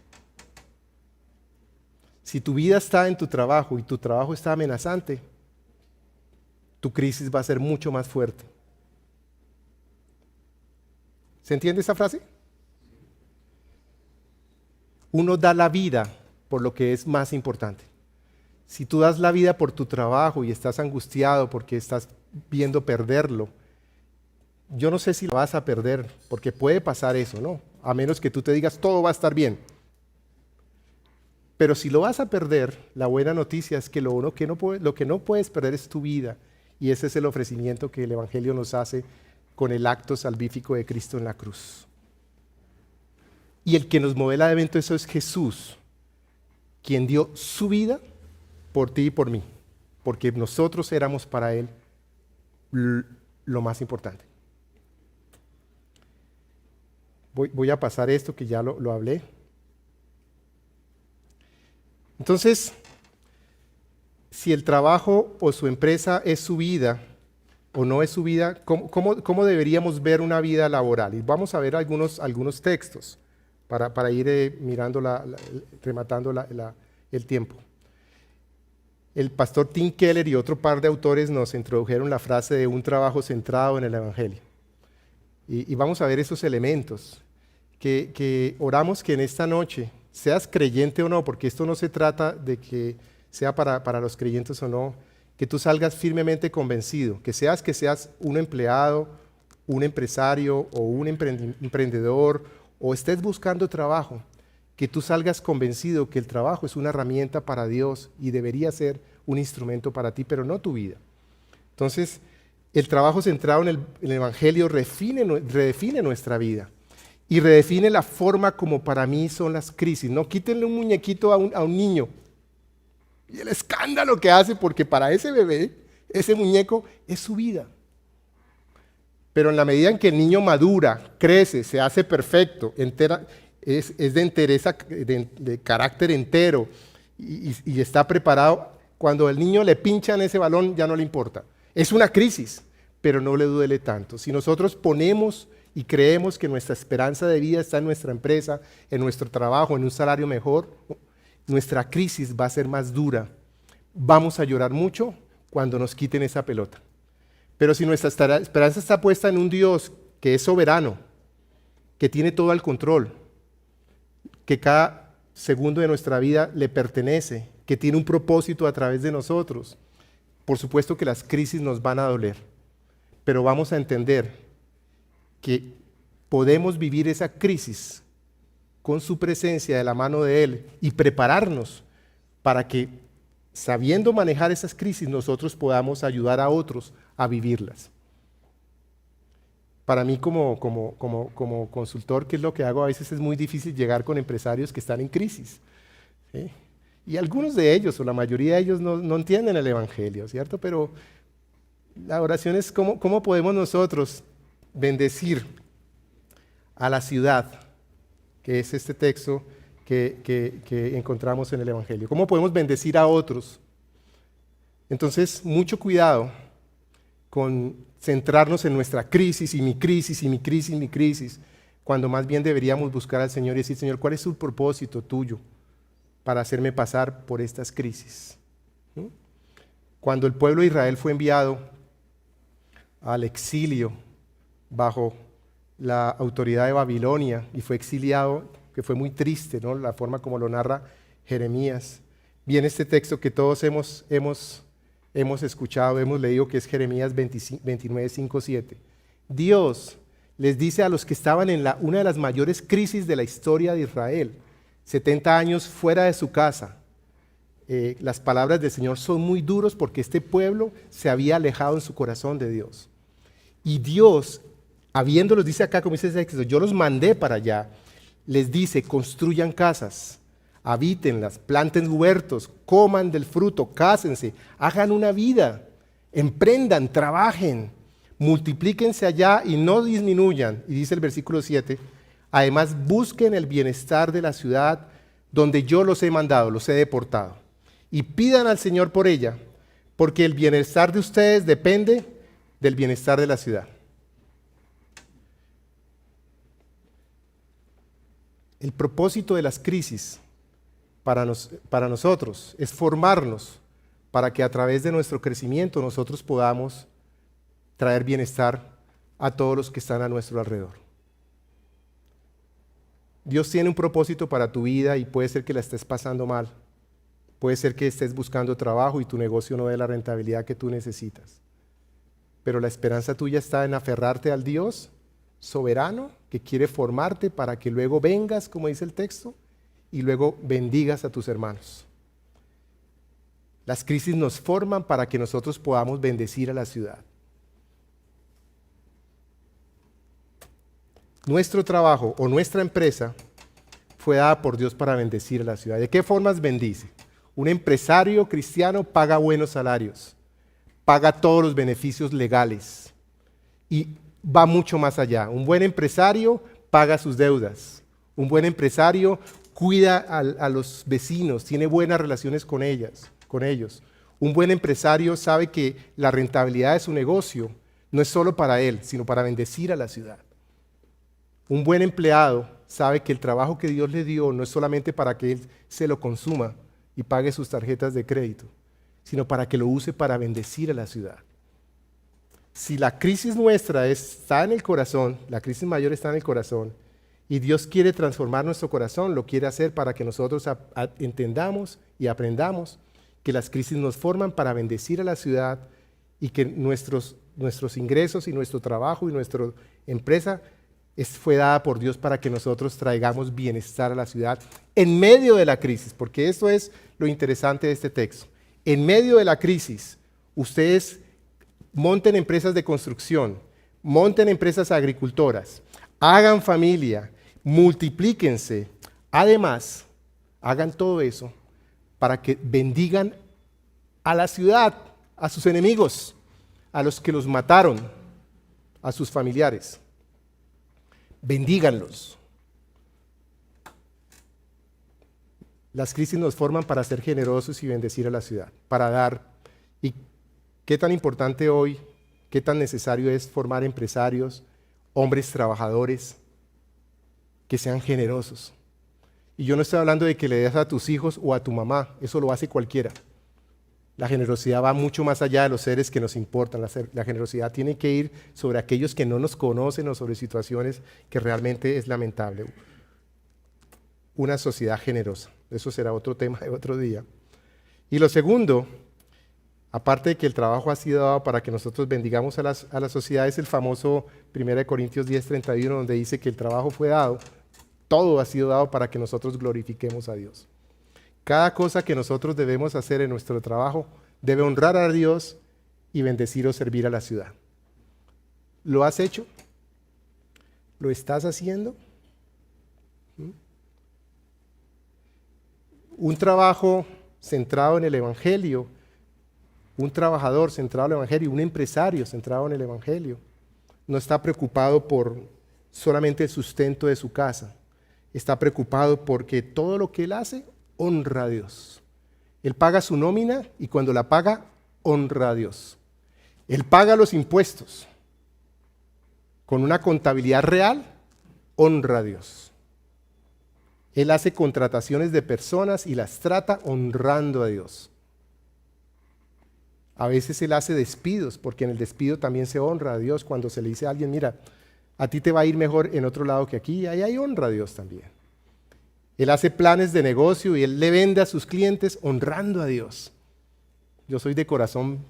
Si tu vida está en tu trabajo y tu trabajo está amenazante, tu crisis va a ser mucho más fuerte. ¿Se entiende esa frase? Uno da la vida por lo que es más importante. Si tú das la vida por tu trabajo y estás angustiado porque estás viendo perderlo, yo no sé si lo vas a perder, porque puede pasar eso, ¿no? A menos que tú te digas, todo va a estar bien. Pero si lo vas a perder, la buena noticia es que lo que no puedes perder es tu vida. Y ese es el ofrecimiento que el Evangelio nos hace con el acto salvífico de Cristo en la cruz. Y el que nos modela de evento eso es Jesús, quien dio su vida por ti y por mí, porque nosotros éramos para Él lo más importante. Voy a pasar esto que ya lo hablé. Entonces, si el trabajo o su empresa es su vida o no es su vida, ¿cómo deberíamos ver una vida laboral? Y vamos a ver algunos textos para ir mirando, rematando el tiempo. El pastor Tim Keller y otro par de autores nos introdujeron la frase de un trabajo centrado en el Evangelio. Y vamos a ver esos elementos que oramos que en esta noche, seas creyente o no, porque esto no se trata de que sea para los creyentes o no, que tú salgas firmemente convencido, que seas un empleado, un empresario o un emprendedor, o estés buscando trabajo, que tú salgas convencido que el trabajo es una herramienta para Dios y debería ser un instrumento para ti, pero no tu vida. Entonces, el trabajo centrado en el Evangelio redefine nuestra vida y redefine la forma como para mí son las crisis. No quítenle un muñequito a un niño y el escándalo que hace, porque para ese bebé, ese muñeco es su vida. Pero en la medida en que el niño madura, crece, se hace perfecto, es de entereza, de carácter entero y está preparado, cuando el niño le pinchan ese balón ya no le importa. Es una crisis, pero no le duele tanto. Si nosotros ponemos y creemos que nuestra esperanza de vida está en nuestra empresa, en nuestro trabajo, en un salario mejor, nuestra crisis va a ser más dura. Vamos a llorar mucho cuando nos quiten esa pelota. Pero si nuestra esperanza está puesta en un Dios que es soberano, que tiene todo el control, que cada segundo de nuestra vida le pertenece, que tiene un propósito a través de nosotros, por supuesto que las crisis nos van a doler, pero vamos a entender que podemos vivir esa crisis con su presencia de la mano de Él y prepararnos para que, sabiendo manejar esas crisis, nosotros podamos ayudar a otros a vivirlas. Para mí como consultor, ¿qué es lo que hago? A veces es muy difícil llegar con empresarios que están en crisis, ¿sí? Y algunos de ellos, o la mayoría de ellos, no entienden el Evangelio, ¿cierto? Pero la oración es cómo podemos nosotros bendecir a la ciudad, que es este texto que encontramos en el Evangelio. ¿Cómo podemos bendecir a otros? Entonces, mucho cuidado con centrarnos en nuestra crisis y mi crisis y mi crisis y mi crisis, cuando más bien deberíamos buscar al Señor y decir, Señor, ¿cuál es el propósito tuyo para hacerme pasar por estas crisis? ¿Sí? Cuando el pueblo de Israel fue enviado al exilio bajo la autoridad de Babilonia y fue exiliado, que fue muy triste, ¿no? La forma como lo narra Jeremías. Viene este texto que todos hemos escuchado, hemos leído, que es Jeremías 29, 5, 7. Dios les dice a los que estaban en una de las mayores crisis de la historia de Israel, 70 años fuera de su casa. Las palabras del Señor son muy duros porque este pueblo se había alejado en su corazón de Dios. Y Dios, habiéndolos, dice acá, como dice ese texto, yo los mandé para allá, les dice, construyan casas, habítenlas, planten huertos, coman del fruto, cásense, hagan una vida, emprendan, trabajen, multiplíquense allá y no disminuyan. Y dice el versículo 7, además busquen el bienestar de la ciudad donde yo los he mandado, los he deportado. Y pidan al Señor por ella, porque el bienestar de ustedes depende del bienestar de la ciudad. El propósito de las crisis para nosotros es formarnos para que a través de nuestro crecimiento nosotros podamos traer bienestar a todos los que están a nuestro alrededor. Dios tiene un propósito para tu vida y puede ser que la estés pasando mal. Puede ser que estés buscando trabajo y tu negocio no dé la rentabilidad que tú necesitas. Pero la esperanza tuya está en aferrarte al Dios soberano que quiere formarte para que luego vengas, como dice el texto, y luego bendigas a tus hermanos. Las crisis nos forman para que nosotros podamos bendecir a la ciudad. Nuestro trabajo o nuestra empresa fue dada por Dios para bendecir a la ciudad. ¿De qué formas bendice? Un empresario cristiano paga buenos salarios, paga todos los beneficios legales y va mucho más allá. Un buen empresario paga sus deudas. Un buen empresario cuida a los vecinos, tiene buenas relaciones con ellos. Un buen empresario sabe que la rentabilidad de su negocio no es solo para él, sino para bendecir a la ciudad. Un buen empleado sabe que el trabajo que Dios le dio no es solamente para que él se lo consuma y pague sus tarjetas de crédito, sino para que lo use para bendecir a la ciudad. Si la crisis nuestra está en el corazón, la crisis mayor está en el corazón, y Dios quiere transformar nuestro corazón, lo quiere hacer para que nosotros entendamos y aprendamos que las crisis nos forman para bendecir a la ciudad y que nuestros ingresos y nuestro trabajo y nuestra empresa fue dada por Dios para que nosotros traigamos bienestar a la ciudad en medio de la crisis, porque esto es lo interesante de este texto. En medio de la crisis, ustedes monten empresas de construcción, monten empresas agricultoras, hagan familia, multiplíquense. Además, hagan todo eso para que bendigan a la ciudad, a sus enemigos, a los que los mataron, a sus familiares. Bendíganlos. Las crisis nos forman para ser generosos y bendecir a la ciudad, para dar. Y qué tan importante hoy, qué tan necesario es formar empresarios, hombres trabajadores, que sean generosos. Y yo no estoy hablando de que le des a tus hijos o a tu mamá, eso lo hace cualquiera. La generosidad va mucho más allá de los seres que nos importan. La generosidad tiene que ir sobre aquellos que no nos conocen o sobre situaciones que realmente es lamentable. Una sociedad generosa. Eso será otro tema de otro día. Y lo segundo, aparte de que el trabajo ha sido dado para que nosotros bendigamos a la sociedad, es el famoso 1 Corintios 10:31, donde dice que el trabajo fue dado, todo ha sido dado para que nosotros glorifiquemos a Dios. Cada cosa que nosotros debemos hacer en nuestro trabajo debe honrar a Dios y bendecir o servir a la ciudad. ¿Lo has hecho? ¿Lo estás haciendo? Un trabajo centrado en el Evangelio, un trabajador centrado en el Evangelio, un empresario centrado en el Evangelio, no está preocupado por solamente el sustento de su casa, está preocupado porque todo lo que él hace honra a Dios. Él paga su nómina y cuando la paga, honra a Dios. Él paga los impuestos. Con una contabilidad real, honra a Dios. Él hace contrataciones de personas y las trata honrando a Dios. A veces él hace despidos, porque en el despido también se honra a Dios cuando se le dice a alguien, mira, a ti te va a ir mejor en otro lado que aquí, ahí hay honra a Dios también. Él hace planes de negocio y él le vende a sus clientes honrando a Dios. Yo soy de corazón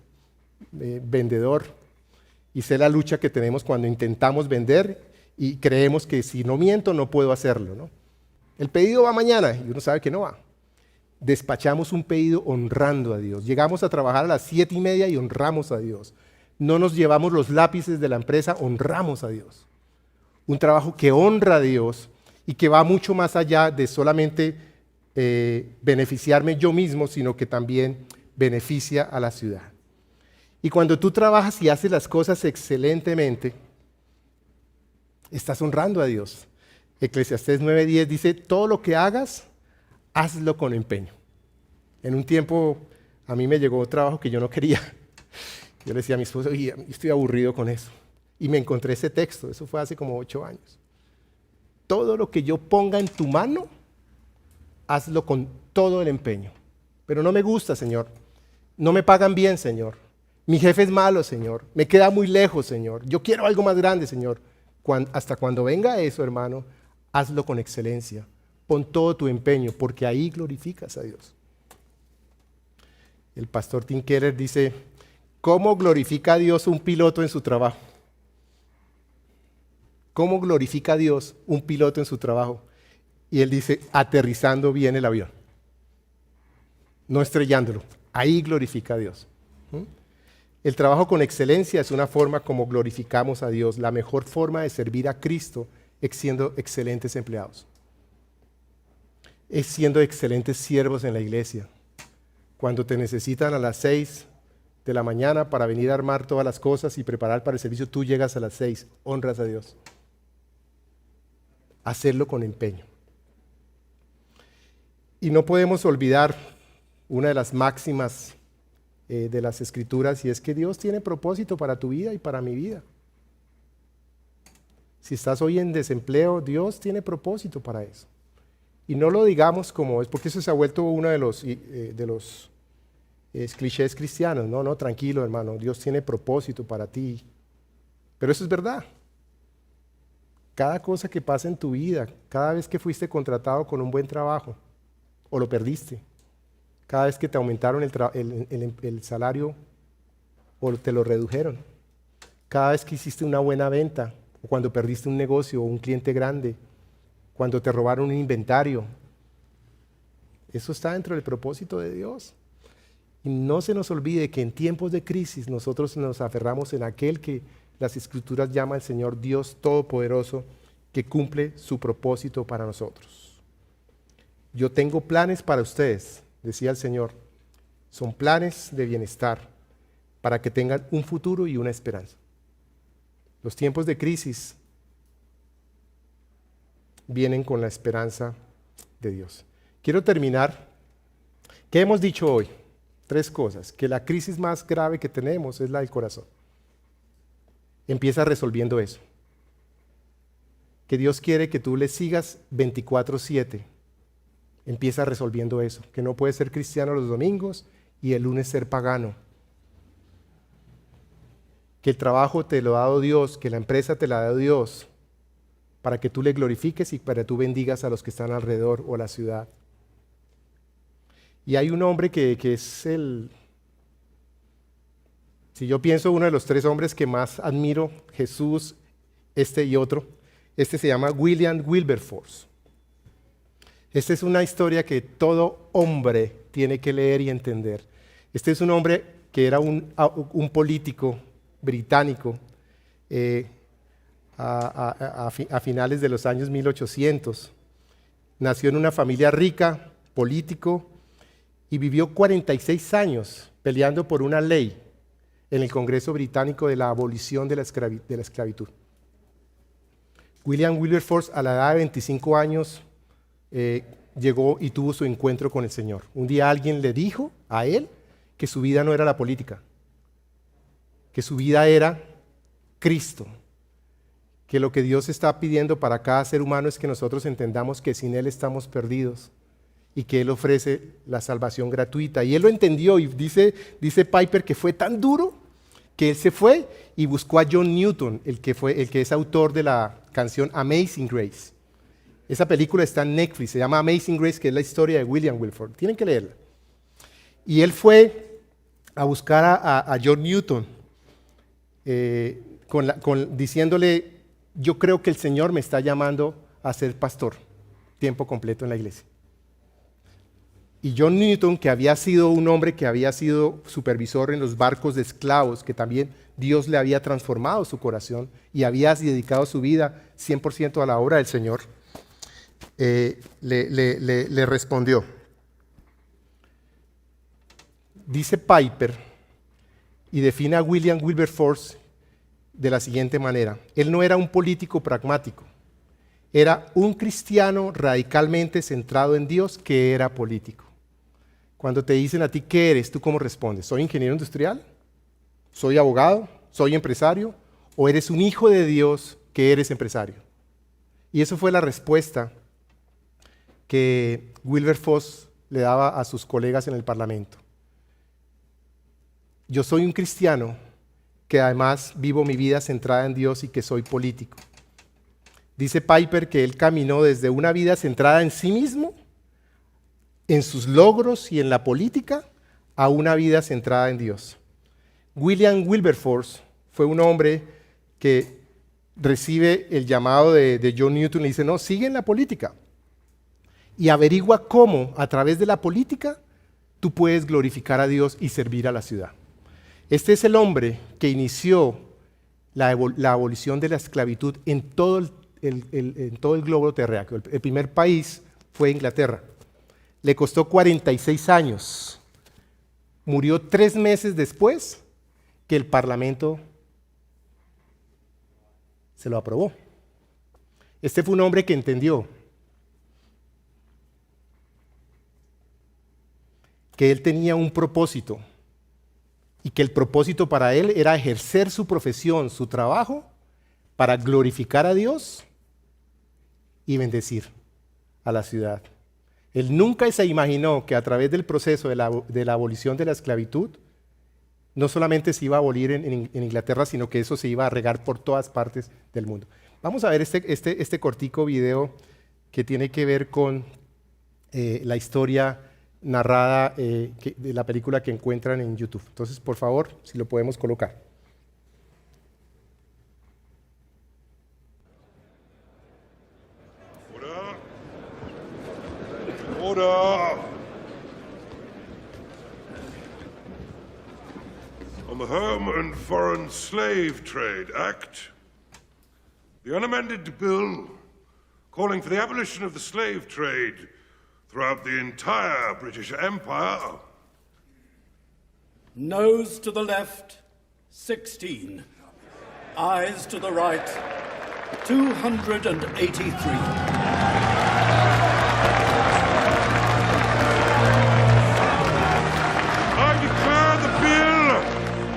vendedor y sé la lucha que tenemos cuando intentamos vender y creemos que si no miento no puedo hacerlo, ¿no? El pedido va mañana y uno sabe que no va. Despachamos un pedido honrando a Dios. Llegamos a trabajar a las 7:30 y honramos a Dios. No nos llevamos los lápices de la empresa, honramos a Dios. Un trabajo que honra a Dios y que va mucho más allá de solamente beneficiarme yo mismo, sino que también beneficia a la ciudad. Y cuando tú trabajas y haces las cosas excelentemente, estás honrando a Dios. Eclesiastés 9:10 dice, todo lo que hagas, hazlo con empeño. En un tiempo a mí me llegó un trabajo que yo no quería. Yo le decía a mi esposo, oye, estoy aburrido con eso. Y me encontré ese texto, eso fue hace como 8 años. Todo lo que yo ponga en tu mano, hazlo con todo el empeño. Pero no me gusta, Señor. No me pagan bien, Señor. Mi jefe es malo, Señor. Me queda muy lejos, Señor. Yo quiero algo más grande, Señor. Hasta cuando venga eso, hermano, hazlo con excelencia. Pon todo tu empeño, porque ahí glorificas a Dios. El pastor Tim Keller dice, ¿cómo glorifica a Dios un piloto en su trabajo? ¿Cómo glorifica a Dios un piloto en su trabajo? Y él dice, aterrizando bien el avión. No estrellándolo. Ahí glorifica a Dios. El trabajo con excelencia es una forma como glorificamos a Dios. La mejor forma de servir a Cristo es siendo excelentes empleados. Es siendo excelentes siervos en la iglesia. Cuando te necesitan a las 6 de la mañana para venir a armar todas las cosas y preparar para el servicio, tú llegas a las 6, honras a Dios. Hacerlo con empeño. Y no podemos olvidar una de las máximas de las Escrituras, y es que Dios tiene propósito para tu vida y para mi vida. Si estás hoy en desempleo, Dios tiene propósito para eso. Y no lo digamos como es, porque eso se ha vuelto uno de los clichés cristianos. No, tranquilo, hermano, Dios tiene propósito para ti. Pero eso es verdad. Cada cosa que pasa en tu vida, cada vez que fuiste contratado con un buen trabajo, o lo perdiste, cada vez que te aumentaron el salario o te lo redujeron, cada vez que hiciste una buena venta, o cuando perdiste un negocio o un cliente grande, cuando te robaron un inventario, eso está dentro del propósito de Dios. Y no se nos olvide que en tiempos de crisis nosotros nos aferramos en aquel que las Escrituras llaman el Señor Dios Todopoderoso, que cumple su propósito para nosotros. Yo tengo planes para ustedes, decía el Señor. Son planes de bienestar para que tengan un futuro y una esperanza. Los tiempos de crisis vienen con la esperanza de Dios. Quiero terminar. ¿Qué hemos dicho hoy? 3 cosas. Que la crisis más grave que tenemos es la del corazón. Empieza resolviendo eso. Que Dios quiere que tú le sigas 24/7. Empieza resolviendo eso. Que no puedes ser cristiano los domingos y el lunes ser pagano. Que el trabajo te lo ha dado Dios, que la empresa te la ha dado Dios, para que tú le glorifiques y para que tú bendigas a los que están alrededor o la ciudad. Y hay un hombre que es si yo pienso uno de los 3 hombres que más admiro, Jesús, y otro, se llama William Wilberforce. Esta es una historia que todo hombre tiene que leer y entender. Este es un hombre que era un político británico a finales de los años 1800. Nació en una familia rica, político, y vivió 46 años peleando por una ley en el Congreso británico de la abolición de la esclavitud. William Wilberforce, a la edad de 25 años, llegó y tuvo su encuentro con el Señor. Un día alguien le dijo a él que su vida no era la política, que su vida era Cristo, que lo que Dios está pidiendo para cada ser humano es que nosotros entendamos que sin Él estamos perdidos y que Él ofrece la salvación gratuita. Y él lo entendió, y dice Piper que fue tan duro que él se fue y buscó a John Newton, el que es autor de la canción Amazing Grace. Esa película está en Netflix, se llama Amazing Grace, que es la historia de William Wilberforce. Tienen que leerla. Y él fue a buscar a John Newton, diciéndole, yo creo que el Señor me está llamando a ser pastor, tiempo completo en la iglesia. Y John Newton, que había sido un hombre que había sido supervisor en los barcos de esclavos, que también Dios le había transformado su corazón y había dedicado su vida 100% a la obra del Señor, le respondió. Dice Piper y define a William Wilberforce de la siguiente manera: él no era un político pragmático, era un cristiano radicalmente centrado en Dios que era político. Cuando te dicen a ti, ¿qué eres? ¿Tú cómo respondes? ¿Soy ingeniero industrial? ¿Soy abogado? ¿Soy empresario? ¿O eres un hijo de Dios que eres empresario? Y eso fue la respuesta que Wilberforce le daba a sus colegas en el Parlamento. Yo soy un cristiano que además vivo mi vida centrada en Dios y que soy político. Dice Piper que él caminó desde una vida centrada en sí mismo, en sus logros y en la política, a una vida centrada en Dios. William Wilberforce fue un hombre que recibe el llamado de John Newton y le dice, no, sigue en la política y averigua cómo a través de la política tú puedes glorificar a Dios y servir a la ciudad. Este es el hombre que inició la abolición de la esclavitud en todo el globo terráqueo. El primer país fue Inglaterra. Le costó 46 años. Murió 3 meses después que el Parlamento se lo aprobó. Este fue un hombre que entendió que él tenía un propósito y que el propósito para él era ejercer su profesión, su trabajo, para glorificar a Dios y bendecir a la ciudad. Él nunca se imaginó que a través del proceso de la abolición de la esclavitud, no solamente se iba a abolir en Inglaterra, sino que eso se iba a regar por todas partes del mundo. Vamos a ver este cortico video que tiene que ver con la historia narrada de la película que encuentran en YouTube. Entonces, por favor, si lo podemos colocar. Order! On the Home and Foreign Slave Trade Act, the unamended bill calling for the abolition of the slave trade throughout the entire British Empire. Nose to the left, 16. Eyes to the right, 283.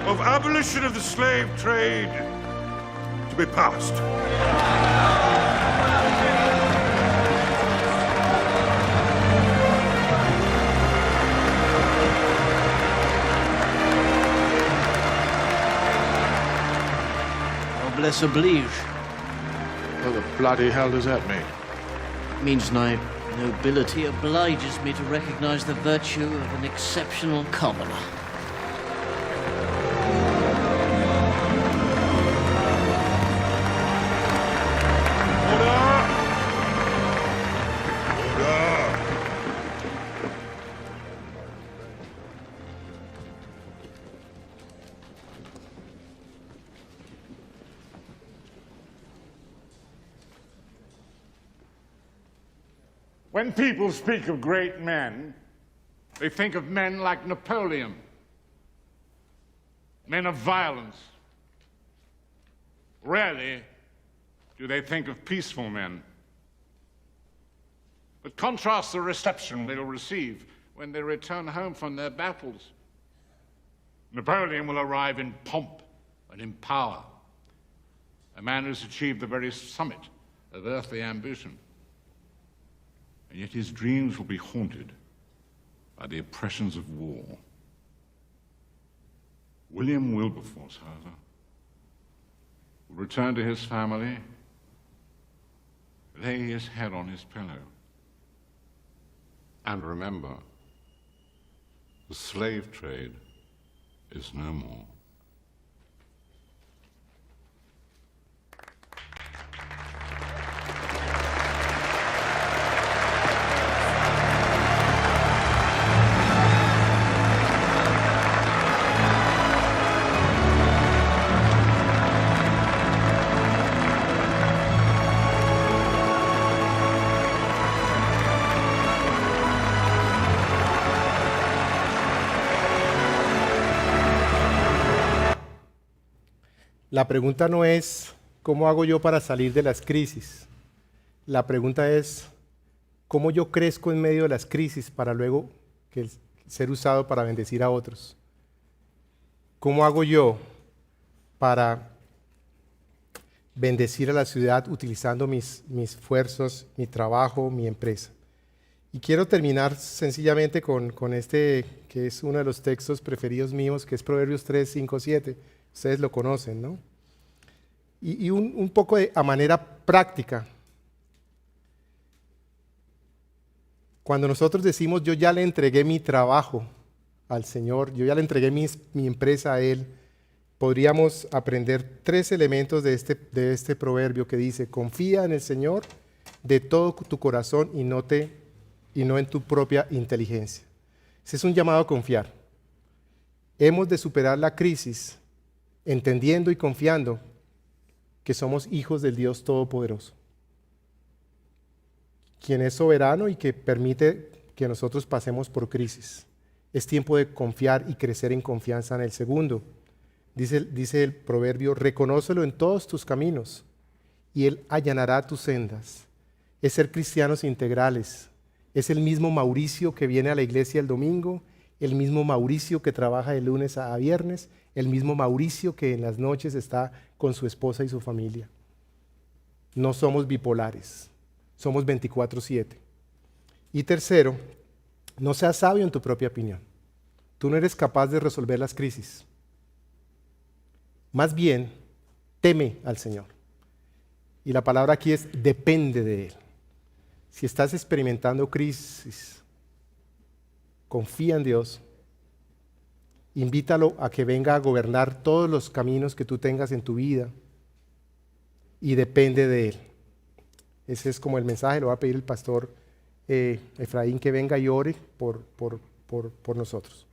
Of abolition of the slave trade to be passed. Noblesse oblige. What the bloody hell does that mean? It means my nobility obliges me to recognize the virtue of an exceptional commoner. When people speak of great men, they think of men like Napoleon, men of violence. Rarely do they think of peaceful men. But contrast the reception they'll receive when they return home from their battles. Napoleon will arrive in pomp and in power, a man who's achieved the very summit of earthly ambition. And yet his dreams will be haunted by the oppressions of war. William Wilberforce, however, will return to his family, lay his head on his pillow, and remember, the slave trade is no more. La pregunta no es ¿cómo hago yo para salir de las crisis? La pregunta es ¿cómo yo crezco en medio de las crisis para luego ser usado para bendecir a otros? ¿Cómo hago yo para bendecir a la ciudad utilizando mis esfuerzos, mi trabajo, mi empresa? Y quiero terminar sencillamente con este, que es uno de los textos preferidos míos, que es Proverbios 3, 5, 7. Ustedes lo conocen, ¿no? Y un poco a manera práctica. Cuando nosotros decimos, yo ya le entregué mi trabajo al Señor, yo ya le entregué mi empresa a Él, podríamos aprender 3 elementos de este proverbio que dice, confía en el Señor de todo tu corazón y no en tu propia inteligencia. Ese es un llamado a confiar. Hemos de superar la crisis entendiendo y confiando que somos hijos del Dios Todopoderoso, quien es soberano y que permite que nosotros pasemos por crisis. Es tiempo de confiar y crecer en confianza en el segundo. Dice el proverbio, reconócelo en todos tus caminos y Él allanará tus sendas. Es ser cristianos integrales. Es el mismo Mauricio que viene a la iglesia el domingo, el mismo Mauricio que trabaja de lunes a viernes, el mismo Mauricio que en las noches está con su esposa y su familia. No somos bipolares, somos 24/7. Y tercero, no seas sabio en tu propia opinión. Tú no eres capaz de resolver las crisis. Más bien, teme al Señor. Y la palabra aquí es depende de Él. Si estás experimentando crisis, confía en Dios. Invítalo a que venga a gobernar todos los caminos que tú tengas en tu vida y depende de Él. Ese es como el mensaje, lo va a pedir el pastor Efraín que venga y ore por nosotros.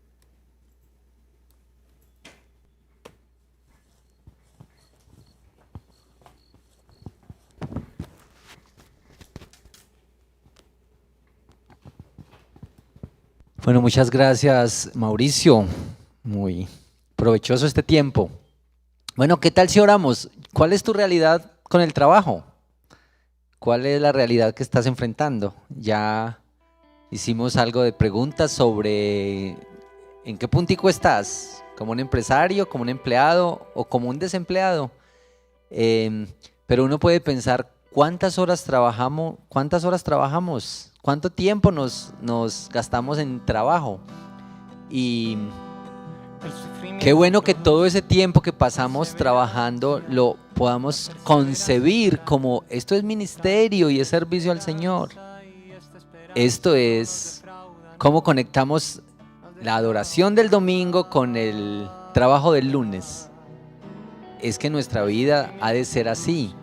Bueno, muchas gracias, Mauricio. Muy provechoso este tiempo. Bueno, ¿qué tal si oramos? ¿Cuál es tu realidad con el trabajo? ¿Cuál es la realidad que estás enfrentando? Ya hicimos algo de preguntas sobre en qué puntico estás, como un empresario, como un empleado o como un desempleado. Pero uno puede pensar, ¿cuántas horas trabajamos? ¿Cuánto tiempo nos gastamos en trabajo? Y qué bueno que todo ese tiempo que pasamos trabajando lo podamos concebir como esto es ministerio y es servicio al Señor. Esto es cómo conectamos la adoración del domingo con el trabajo del lunes. Es que nuestra vida ha de ser así,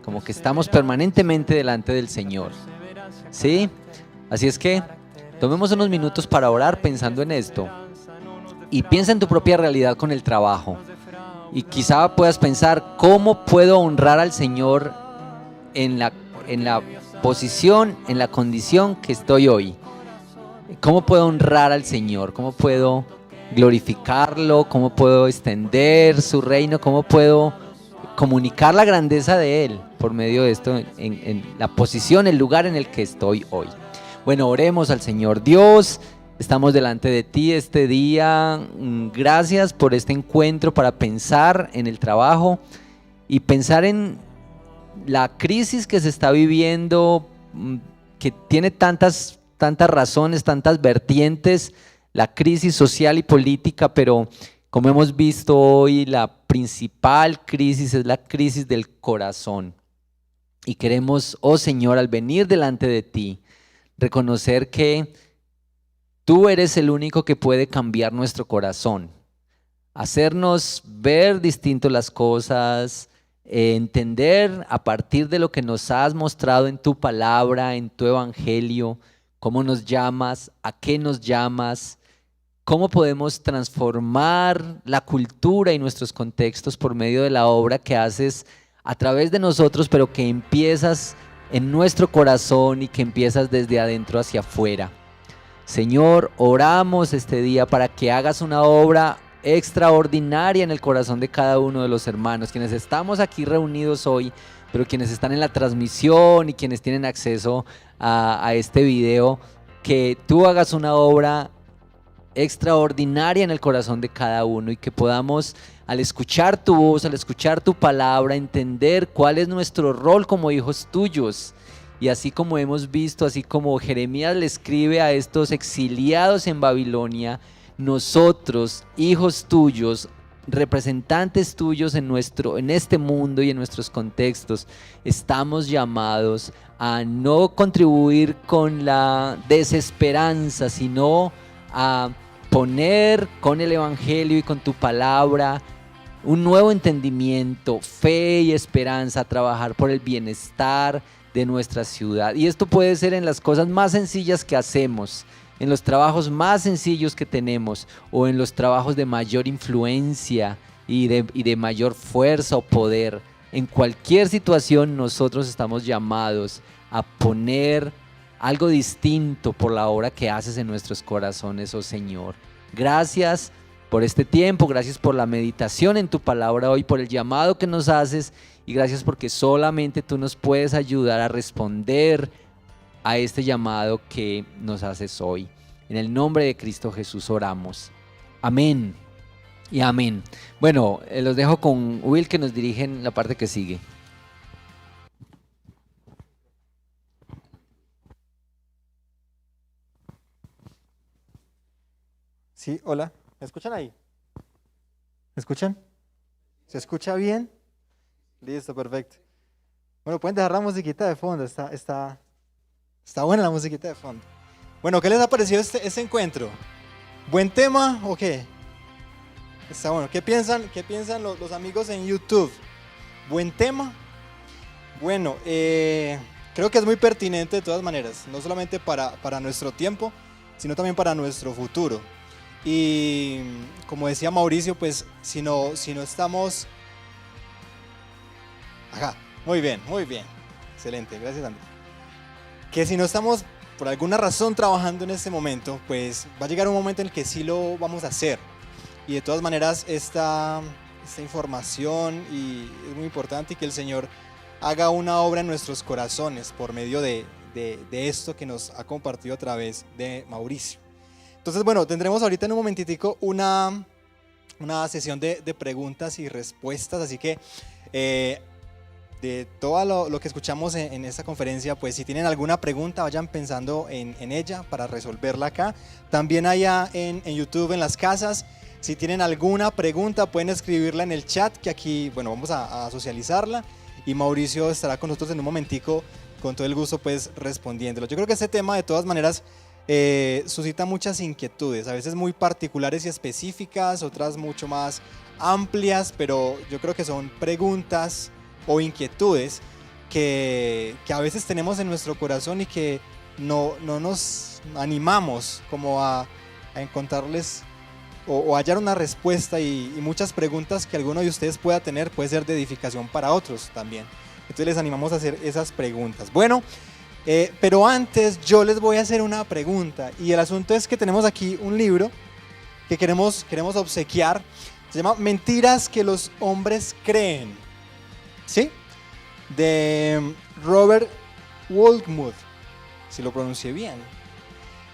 como que estamos permanentemente delante del Señor. ¿Sí? Así es que tomemos unos minutos para orar pensando en esto. Y piensa en tu propia realidad con el trabajo. Y quizá puedas pensar, ¿cómo puedo honrar al Señor en la posición, en la condición que estoy hoy? ¿Cómo puedo honrar al Señor? ¿Cómo puedo glorificarlo? ¿Cómo puedo extender su reino? ¿Cómo puedo comunicar la grandeza de Él por medio de esto en la posición, el lugar en el que estoy hoy? Bueno, oremos al Señor. Dios, estamos delante de ti este día. Gracias por este encuentro para pensar en el trabajo y pensar en la crisis que se está viviendo, que tiene tantas razones, tantas vertientes, la crisis social y política, pero como hemos visto hoy, la principal crisis es la crisis del corazón. Y queremos, oh Señor, al venir delante de ti, reconocer que tú eres el único que puede cambiar nuestro corazón, hacernos ver distinto las cosas, entender a partir de lo que nos has mostrado en tu palabra, en tu evangelio, cómo nos llamas, a qué nos llamas, cómo podemos transformar la cultura y nuestros contextos por medio de la obra que haces a través de nosotros, pero que empiezas en nuestro corazón y que empiezas desde adentro hacia afuera. Señor, oramos este día para que hagas una obra extraordinaria en el corazón de cada uno de los hermanos, quienes estamos aquí reunidos hoy, pero quienes están en la transmisión y quienes tienen acceso a este video, que tú hagas una obra extraordinaria en el corazón de cada uno y que podamos, al escuchar tu voz, al escuchar tu palabra, entender cuál es nuestro rol como hijos tuyos. Y así como hemos visto, así como Jeremías le escribe a estos exiliados en Babilonia, nosotros, hijos tuyos, representantes tuyos en este mundo y en nuestros contextos, estamos llamados a no contribuir con la desesperanza, sino a poner con el Evangelio y con tu palabra un nuevo entendimiento, fe y esperanza, a trabajar por el bienestar de nuestra ciudad. Y esto puede ser en las cosas más sencillas que hacemos, en los trabajos más sencillos que tenemos, o en los trabajos de mayor influencia y de mayor fuerza o poder. En cualquier situación nosotros estamos llamados a poner algo distinto por la obra que haces en nuestros corazones, oh Señor. Gracias por este tiempo, gracias por la meditación en tu palabra hoy, por el llamado que nos haces, y gracias porque solamente tú nos puedes ayudar a responder a este llamado que nos haces hoy. En el nombre de Cristo Jesús oramos. Amén y amén. Bueno, los dejo con Will, que nos dirige en la parte que sigue. Sí, hola. ¿Me escuchan ahí? ¿Me escuchan? ¿Se escucha bien? Listo, perfecto. Bueno, pueden dejar la musiquita de fondo, está buena la musiquita de fondo. Bueno, ¿qué les ha parecido este encuentro? ¿Buen tema o qué? Está bueno. ¿Qué piensan los amigos en YouTube? ¿Buen tema? Bueno, creo que es muy pertinente de todas maneras, no solamente para nuestro tiempo, sino también para nuestro futuro. Y como decía Mauricio, pues si no estamos... Ajá, muy bien, excelente, gracias Andrés. Que si no estamos por alguna razón trabajando en este momento, pues va a llegar un momento en el que sí lo vamos a hacer. Y de todas maneras esta información y es muy importante, y que el Señor haga una obra en nuestros corazones por medio de esto que nos ha compartido a través de Mauricio. Entonces, bueno, tendremos ahorita en un momentitico una sesión de preguntas y respuestas, así que de todo lo que escuchamos en esta conferencia, pues si tienen alguna pregunta, vayan pensando en ella para resolverla acá. También allá en YouTube, en las casas, si tienen alguna pregunta, pueden escribirla en el chat, que aquí, bueno, vamos a socializarla, y Mauricio estará con nosotros en un momentico, con todo el gusto, pues respondiéndolo. Yo creo que este tema, de todas maneras, suscita muchas inquietudes, a veces muy particulares y específicas, otras mucho más amplias, pero yo creo que son preguntas o inquietudes que a veces tenemos en nuestro corazón y que no nos animamos como a encontrarles o hallar una respuesta, y muchas preguntas que alguno de ustedes pueda tener puede ser de edificación para otros también. Entonces les animamos a hacer esas preguntas. Bueno, pero antes yo les voy a hacer una pregunta, y el asunto es que tenemos aquí un libro que queremos obsequiar. Se llama Mentiras que los hombres creen, ¿sí? De Robert Wolgemuth, si lo pronuncié bien.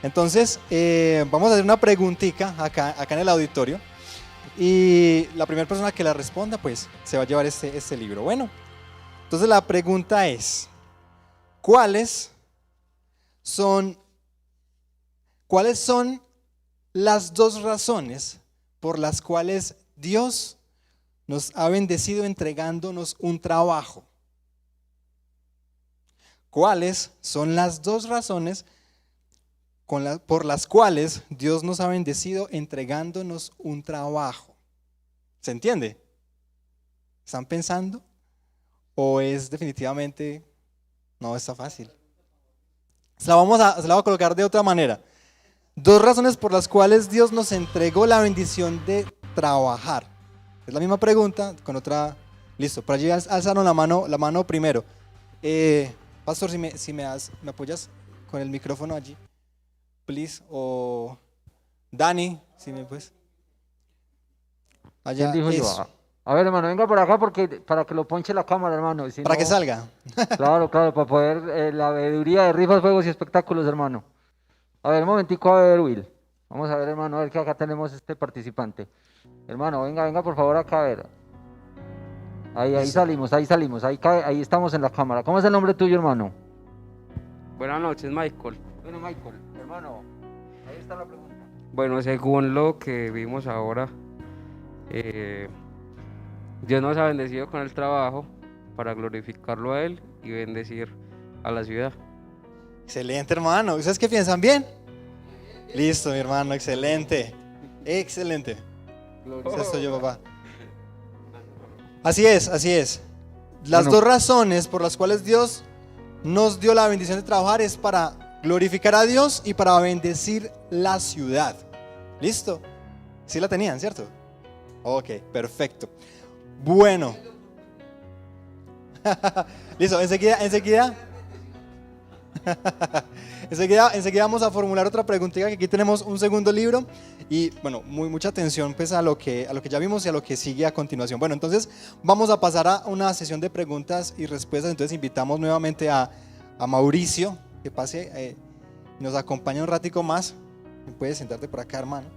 Entonces vamos a hacer una preguntita acá en el auditorio, y la primera persona que la responda pues se va a llevar este libro. Bueno, entonces la pregunta es: ¿cuáles son las dos razones por las cuales Dios nos ha bendecido entregándonos un trabajo? ¿Cuáles son las dos razones por las cuales Dios nos ha bendecido entregándonos un trabajo? ¿Se entiende? ¿Están pensando? ¿O es definitivamente no está fácil? Se la voy a colocar de otra manera. Dos razones por las cuales Dios nos entregó la bendición de trabajar. Es la misma pregunta con otra. Listo, por allí alzaron la mano primero. Pastor, si me apoyas con el micrófono allí, please. O Dani, si me puedes. Allá, ¿Quién dijo yo? eso, A ver, hermano, venga por acá porque para que lo ponche la cámara, hermano. Y si para no- que salga. Claro, claro, para poder la veeduría de rifas, juegos y espectáculos, hermano. A ver, un momentico, a ver, Will. Vamos a ver, hermano, a ver que acá tenemos este participante. Hermano, venga, venga, por favor, acá a ver. Ahí salimos, ahí estamos en la cámara. ¿Cómo es el nombre tuyo, hermano? Buenas noches, Michael. Bueno, Michael, hermano, ahí está la pregunta. Bueno, según lo que vimos ahora, Dios nos ha bendecido con el trabajo para glorificarlo a Él y bendecir a la ciudad. Excelente, hermano. ¿Ustedes qué piensan? ¿Bien? Listo, mi hermano, excelente. Excelente. Ese soy yo, papá. Así es, así es. Las Bueno. dos razones por las cuales Dios nos dio la bendición de trabajar es para glorificar a Dios y para bendecir la ciudad. ¿Listo? Sí la tenían, ¿cierto? Ok, perfecto. Bueno. Listo, enseguida vamos a formular otra preguntita, que aquí tenemos un segundo libro y bueno, mucha atención pues a lo que ya vimos y a lo que sigue a continuación. Bueno, entonces vamos a pasar a una sesión de preguntas y respuestas. Entonces invitamos nuevamente a Mauricio que pase y nos acompañe un ratico más. Puedes sentarte por acá, hermano.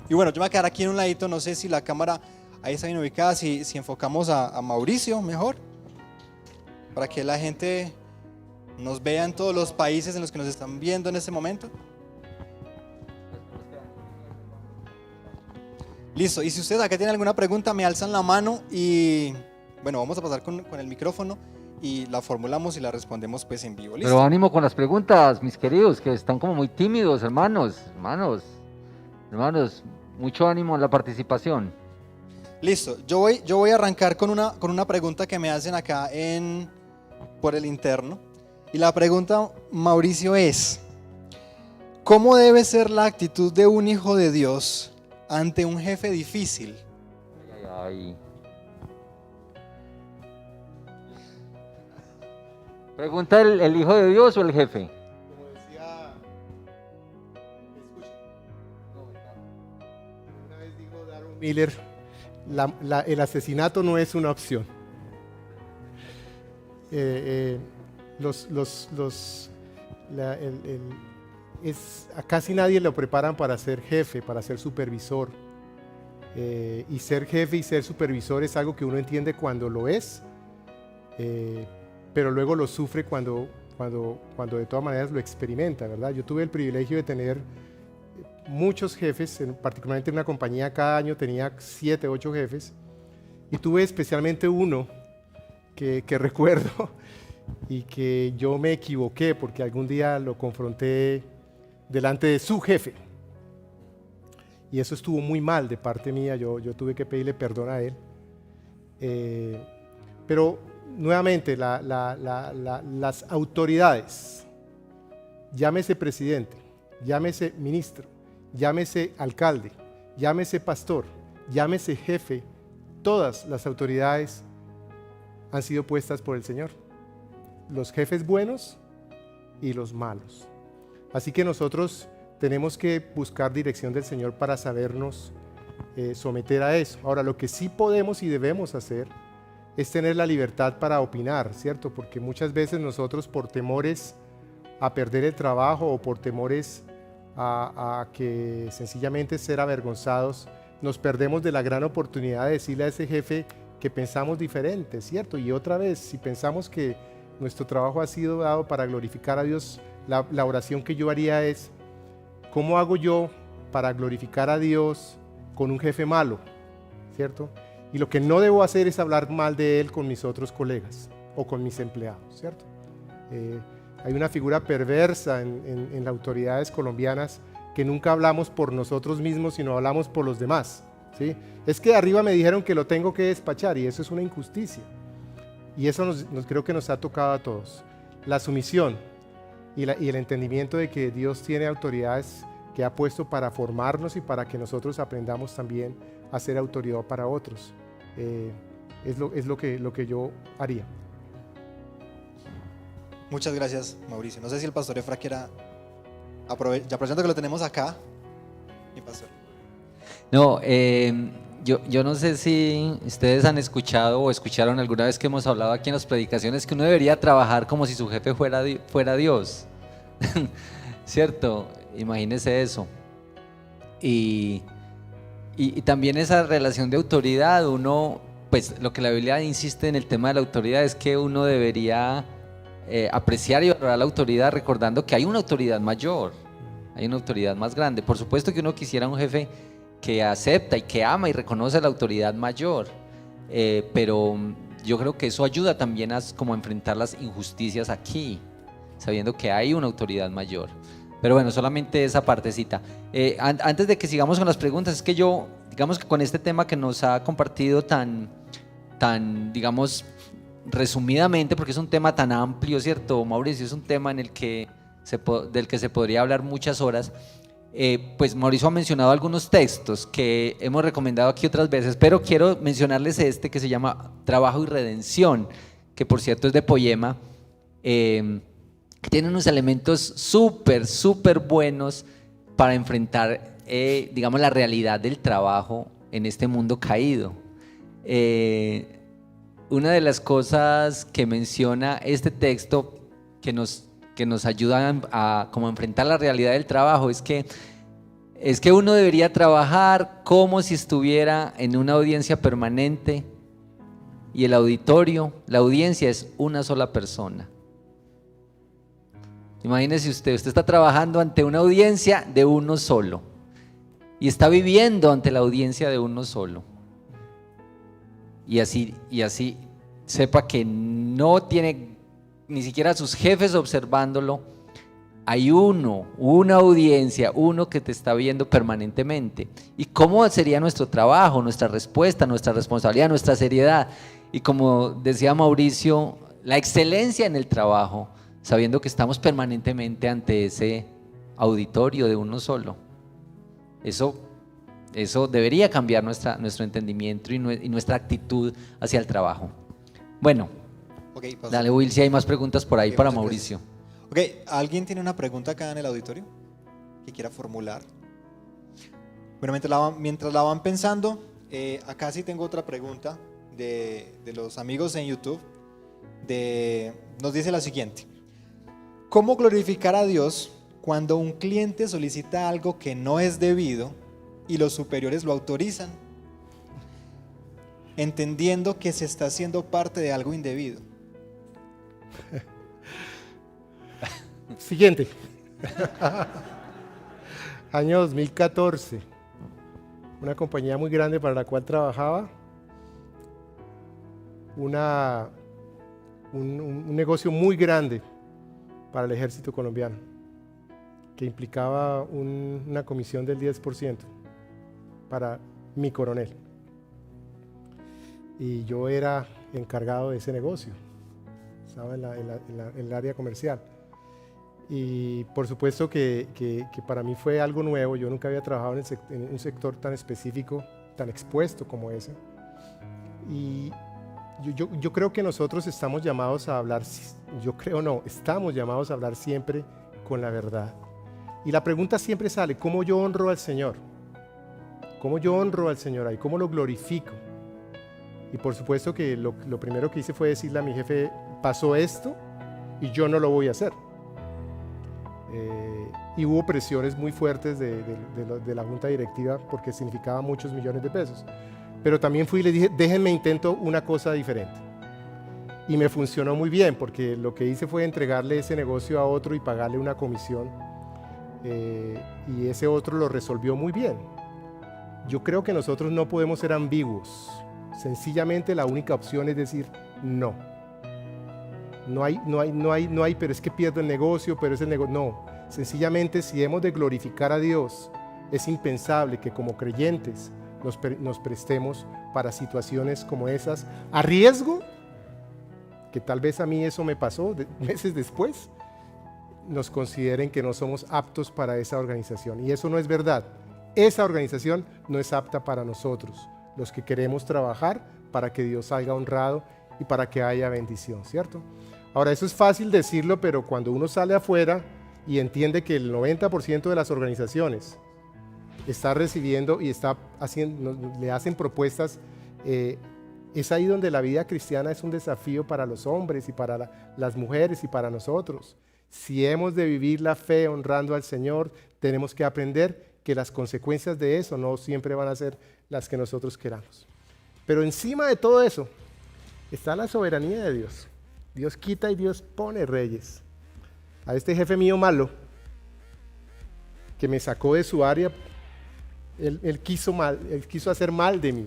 Y bueno, yo me voy a quedar aquí en un ladito, no sé si la cámara ahí está bien ubicada, si enfocamos a Mauricio mejor, para que la gente nos vea en todos los países en los que nos están viendo en este momento. Listo, y si ustedes acá tienen alguna pregunta, me alzan la mano y bueno, vamos a pasar con el micrófono y la formulamos y la respondemos pues en vivo. ¿Listo? Pero ánimo con las preguntas, mis queridos, que están como muy tímidos, hermanos, mucho ánimo en la participación. Listo, yo voy a arrancar con una pregunta que me hacen acá por el interno. Y la pregunta, Mauricio, es: ¿cómo debe ser la actitud de un hijo de Dios ante un jefe difícil? Ay. ¿Pregunta el hijo de Dios o el jefe? Como decía, una vez dijo Darren Miller, el asesinato no es una opción. A casi nadie lo preparan para ser jefe, para ser supervisor. Y ser jefe y ser supervisor es algo que uno entiende cuando lo es, pero luego lo sufre cuando de todas maneras lo experimenta, ¿verdad? Yo tuve el privilegio de tener muchos jefes, particularmente en una compañía cada año tenía 7, 8 jefes, y tuve especialmente uno que recuerdo y que yo me equivoqué porque algún día lo confronté delante de su jefe. Y eso estuvo muy mal de parte mía, yo tuve que pedirle perdón a él. Pero nuevamente, las autoridades, llámese presidente, llámese ministro, llámese alcalde, llámese pastor, llámese jefe, todas las autoridades han sido puestas por el Señor. Los jefes buenos y los malos. Así que nosotros tenemos que buscar dirección del Señor para sabernos someter a eso. Ahora, lo que sí podemos y debemos hacer es tener la libertad para opinar, ¿cierto? Porque muchas veces nosotros, por temores a perder el trabajo o por temores a que sencillamente ser avergonzados, nos perdemos de la gran oportunidad de decirle a ese jefe que pensamos diferente, ¿cierto? Y otra vez, si pensamos que nuestro trabajo ha sido dado para glorificar a Dios, la oración que yo haría es: ¿cómo hago yo para glorificar a Dios con un jefe malo? ¿Cierto? Y lo que no debo hacer es hablar mal de él con mis otros colegas o con mis empleados, ¿cierto? Hay una figura perversa en las autoridades colombianas que nunca hablamos por nosotros mismos, sino hablamos por los demás, ¿sí? Es que arriba me dijeron que lo tengo que despachar y eso es una injusticia. Y eso creo que nos ha tocado a todos. La sumisión y el entendimiento de que Dios tiene autoridades que ha puesto para formarnos y para que nosotros aprendamos también a ser autoridad para otros. Es lo que yo haría. Muchas gracias, Mauricio. No sé si el pastor Efra quiera, aprovechando que lo tenemos acá, mi pastor. No, yo no sé si ustedes han escuchado o escucharon alguna vez que hemos hablado aquí en las predicaciones que uno debería trabajar como si su jefe fuera Dios. ¿Cierto? Imagínese eso. Y también esa relación de autoridad, uno, pues lo que la Biblia insiste en el tema de la autoridad es que uno debería apreciar y valorar la autoridad recordando que hay una autoridad mayor, hay una autoridad más grande. Por supuesto que uno quisiera un jefe que acepta y que ama y reconoce la autoridad mayor, pero yo creo que eso ayuda también a como enfrentar las injusticias aquí, sabiendo que hay una autoridad mayor. Pero bueno, solamente esa partecita. Antes de que sigamos con las preguntas, es que yo, digamos que con este tema que nos ha compartido tan, digamos, resumidamente, porque es un tema tan amplio, ¿cierto, Mauricio? Es un tema en el que del que se podría hablar muchas horas. Pues Mauricio ha mencionado algunos textos que hemos recomendado aquí otras veces, pero quiero mencionarles este que se llama Trabajo y Redención, que por cierto es de Poema, que tiene unos elementos súper buenos para enfrentar, digamos, la realidad del trabajo en este mundo caído. Una de las cosas que menciona este texto que nos ayudan a como enfrentar la realidad del trabajo es que uno debería trabajar como si estuviera en una audiencia permanente y el auditorio, la audiencia es una sola persona. Imagínese usted está trabajando ante una audiencia de uno solo y está viviendo ante la audiencia de uno solo. Y así sepa que no tiene ni siquiera a sus jefes observándolo, hay una audiencia, uno que te está viendo permanentemente. ¿Y cómo sería nuestro trabajo, nuestra respuesta, nuestra responsabilidad, nuestra seriedad? Y como decía Mauricio, la excelencia en el trabajo, sabiendo que estamos permanentemente ante ese auditorio de uno solo. Eso debería cambiar nuestro entendimiento y nuestra actitud hacia el trabajo. Bueno, Okay, dale, Will, si hay más preguntas por ahí para muchas Mauricio. gracias. Ok, ¿alguien tiene una pregunta acá en el auditorio que quiera formular? Bueno, mientras la van pensando, acá sí tengo otra pregunta de los amigos en YouTube. Nos dice la siguiente: ¿cómo glorificar a Dios cuando un cliente solicita algo que no es debido y los superiores lo autorizan, entendiendo que se está haciendo parte de algo indebido? Siguiente. Año 2014. Una compañía muy grande para la cual trabajaba. Un negocio muy grande para el ejército colombiano, que implicaba una comisión del 10% para mi coronel. Y yo era encargado de ese negocio. Estaba en el área comercial. Y por supuesto que para mí fue algo nuevo. Yo nunca había trabajado en un sector tan específico, tan expuesto como ese. Y yo creo que nosotros estamos llamados a hablar, estamos llamados a hablar siempre con la verdad. Y la pregunta siempre sale: ¿cómo yo honro al Señor? ¿Cómo yo honro al Señor ahí? ¿Cómo lo glorifico? Y por supuesto que lo primero que hice fue decirle a mi jefe: pasó esto y yo no lo voy a hacer. Y hubo presiones muy fuertes de la junta directiva porque significaba muchos millones de pesos. Pero también fui y le dije: déjenme intento una cosa diferente. Y me funcionó muy bien, porque lo que hice fue entregarle ese negocio a otro y pagarle una comisión. Y ese otro lo resolvió muy bien. Yo creo que nosotros no podemos ser ambiguos. Sencillamente la única opción es decir no. No hay, pero es que pierdo el negocio, pero es el negocio. No, sencillamente si hemos de glorificar a Dios, es impensable que como creyentes nos prestemos para situaciones como esas, a riesgo, que tal vez a mí eso me pasó meses después, nos consideren que no somos aptos para esa organización. Y eso no es verdad. Esa organización no es apta para nosotros, los que queremos trabajar para que Dios salga honrado y para que haya bendición, ¿cierto? Ahora, eso es fácil decirlo, pero cuando uno sale afuera y entiende que el 90% de las organizaciones está recibiendo y está haciendo, le hacen propuestas. Es ahí donde la vida cristiana es un desafío para los hombres y para las mujeres y para nosotros. Si hemos de vivir la fe honrando al Señor, tenemos que aprender que las consecuencias de eso no siempre van a ser las que nosotros queramos. Pero encima de todo eso está la soberanía de Dios. Dios quita y Dios pone reyes. A este jefe mío malo, que me sacó de su área, él quiso hacer mal de mí.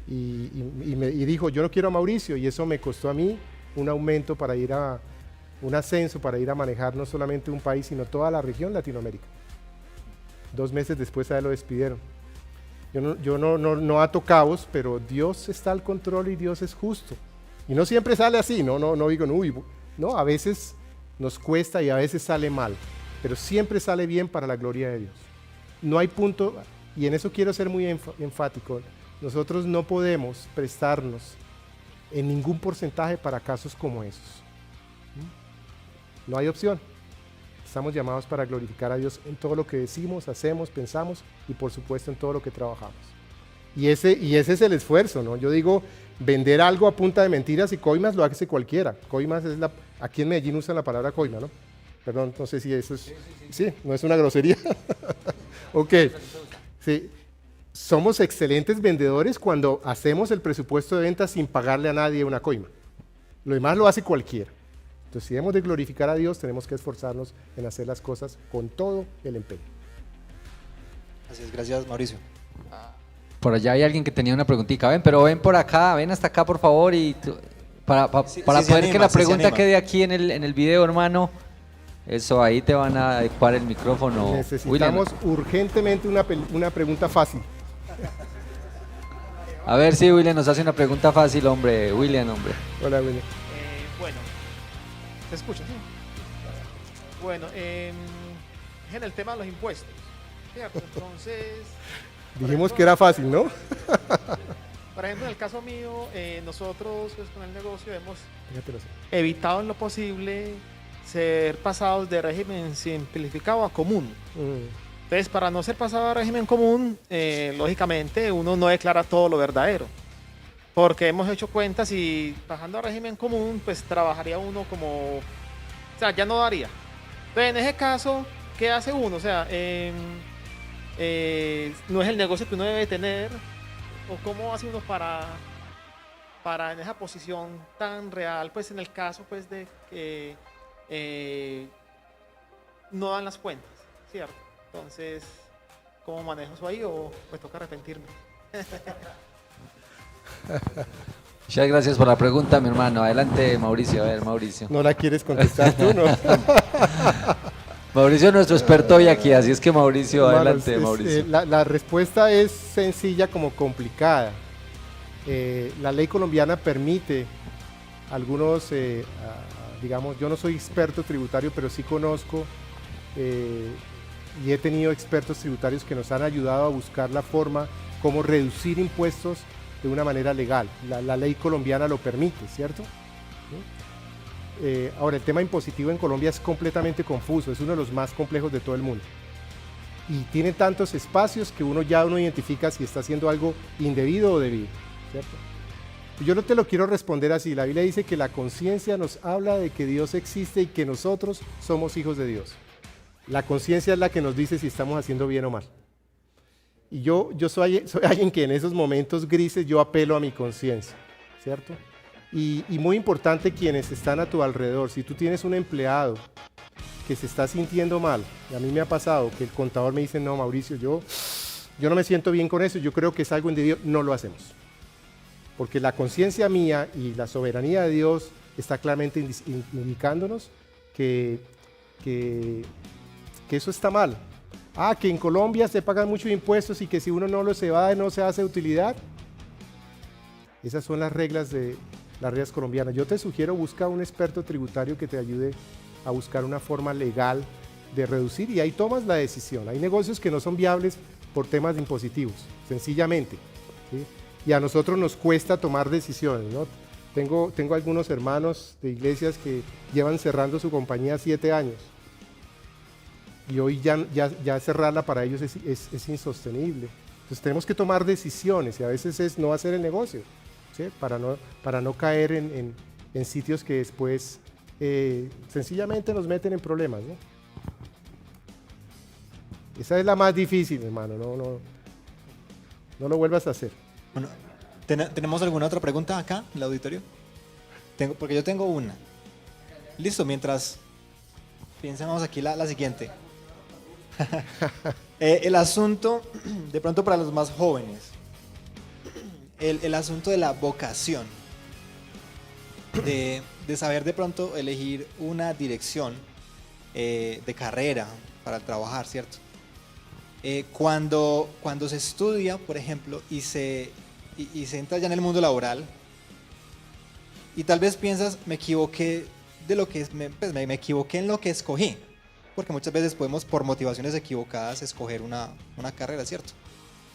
Y dijo, yo no quiero a Mauricio, y eso me costó a mí un aumento para ir a un ascenso, para ir a manejar no solamente un país, sino toda la región Latinoamérica. 2 meses después a él lo despidieron. Yo no ato cabos, pero Dios está al control y Dios es justo. Y no siempre sale así, no digo, uy, no, a veces nos cuesta y a veces sale mal, pero siempre sale bien para la gloria de Dios. No hay punto, y en eso quiero ser muy enfático, nosotros no podemos prestarnos en ningún porcentaje para casos como esos. No hay opción. Estamos llamados para glorificar a Dios en todo lo que decimos, hacemos, pensamos y por supuesto en todo lo que trabajamos. Y ese es el esfuerzo, ¿no? Yo digo, vender algo a punta de mentiras y coimas lo hace cualquiera. Coimas es aquí en Medellín usan la palabra coima, ¿no? Perdón, no sé si eso es... Sí, no es una grosería. Ok. Sí. Somos excelentes vendedores cuando hacemos el presupuesto de ventas sin pagarle a nadie una coima. Lo demás lo hace cualquiera. Entonces, si hemos de glorificar a Dios, tenemos que esforzarnos en hacer las cosas con todo el empeño. Así es, gracias Mauricio. Por allá hay alguien que tenía una preguntita. Ven por acá, ven hasta acá por favor y para poder que la pregunta quede aquí en el video, hermano. Eso, ahí te van a adecuar el micrófono. Necesitamos urgentemente una pregunta fácil. A ver si William nos hace una pregunta fácil, hombre. William, hombre. Hola, William. Bueno, ¿se escucha? Sí. Bueno, en el tema de los impuestos, ¿cierto? Entonces... Dijimos que era fácil, ¿no? Por ejemplo, en el caso mío, nosotros pues, con el negocio hemos evitado en lo posible ser pasados de régimen simplificado a común. Entonces, para no ser pasado a régimen común, lógicamente uno no declara todo lo verdadero. Porque hemos hecho cuentas y bajando a régimen común, pues trabajaría uno como... O sea, ya no daría. Entonces, en ese caso, ¿qué hace uno? O sea, no es el negocio que uno debe tener. ¿O cómo hace uno para en esa posición tan real? Pues en el caso pues de que no dan las cuentas, ¿cierto? Entonces, ¿cómo manejo eso ahí o me toca arrepentirme? Muchas gracias por la pregunta, mi hermano. Adelante, Mauricio. A ver, Mauricio. ¿No la quieres contestar tú, no? Mauricio es nuestro experto hoy aquí, así es que Mauricio, adelante, Mauricio. La respuesta es sencilla como complicada. La ley colombiana permite algunos, digamos, yo no soy experto tributario, pero sí conozco y he tenido expertos tributarios que nos han ayudado a buscar la forma cómo reducir impuestos de una manera legal. La ley colombiana lo permite, ¿cierto? Ahora, el tema impositivo en Colombia es completamente confuso, es uno de los más complejos de todo el mundo. Y tiene tantos espacios que uno identifica si está haciendo algo indebido o debido, ¿cierto? Yo no te lo quiero responder así. La Biblia dice que la conciencia nos habla de que Dios existe y que nosotros somos hijos de Dios. La conciencia es la que nos dice si estamos haciendo bien o mal. Y yo soy alguien que en esos momentos grises yo apelo a mi conciencia, ¿cierto? Y muy importante quienes están a tu alrededor. Si tú tienes un empleado que se está sintiendo mal, y a mí me ha pasado que el contador me dice, no, Mauricio, yo no me siento bien con eso, yo creo que es algo indebido, no lo hacemos. Porque la conciencia mía y la soberanía de Dios está claramente indicándonos que eso está mal. Que en Colombia se pagan muchos impuestos y que si uno no los evade no se hace utilidad. Esas son las reglas colombianas. Yo te sugiero busca un experto tributario que te ayude a buscar una forma legal de reducir y ahí tomas la decisión. Hay negocios que no son viables por temas impositivos, sencillamente, ¿sí? Y a nosotros nos cuesta tomar decisiones, ¿no? Tengo algunos hermanos de iglesias que llevan cerrando su compañía 7 años. y hoy ya cerrarla para ellos es insostenible. Entonces tenemos que tomar decisiones y a veces es no hacer el negocio, ¿sí? Para no caer en sitios que después sencillamente nos meten en problemas, ¿no? Esa es la más difícil, hermano, no lo vuelvas a hacer. Bueno, ¿tenemos alguna otra pregunta acá en el auditorio? Porque yo tengo una. Listo, mientras pensamos aquí la siguiente. El asunto, de pronto para los más jóvenes, el asunto de la vocación, de saber de pronto elegir una dirección de carrera para trabajar, ¿cierto? Cuando se estudia, por ejemplo, y se entra ya en el mundo laboral, y tal vez piensas, me equivoqué me equivoqué en lo que escogí, porque muchas veces podemos por motivaciones equivocadas escoger una carrera, ¿cierto?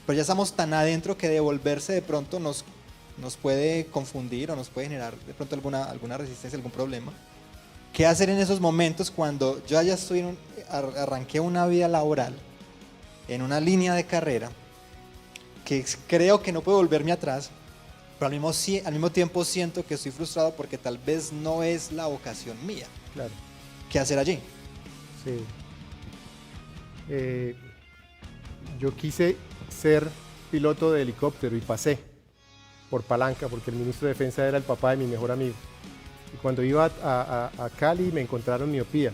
Pero ya estamos tan adentro que devolverse de pronto nos puede confundir o nos puede generar de pronto alguna resistencia, algún problema. ¿Qué hacer en esos momentos cuando yo ya arranqué una vida laboral en una línea de carrera que creo que no puedo volverme atrás, pero al mismo tiempo siento que estoy frustrado porque tal vez no es la vocación mía? Claro. ¿Qué hacer allí? Sí. Yo quise ser piloto de helicóptero y pasé por palanca porque el ministro de Defensa era el papá de mi mejor amigo. Y cuando iba a Cali me encontraron miopía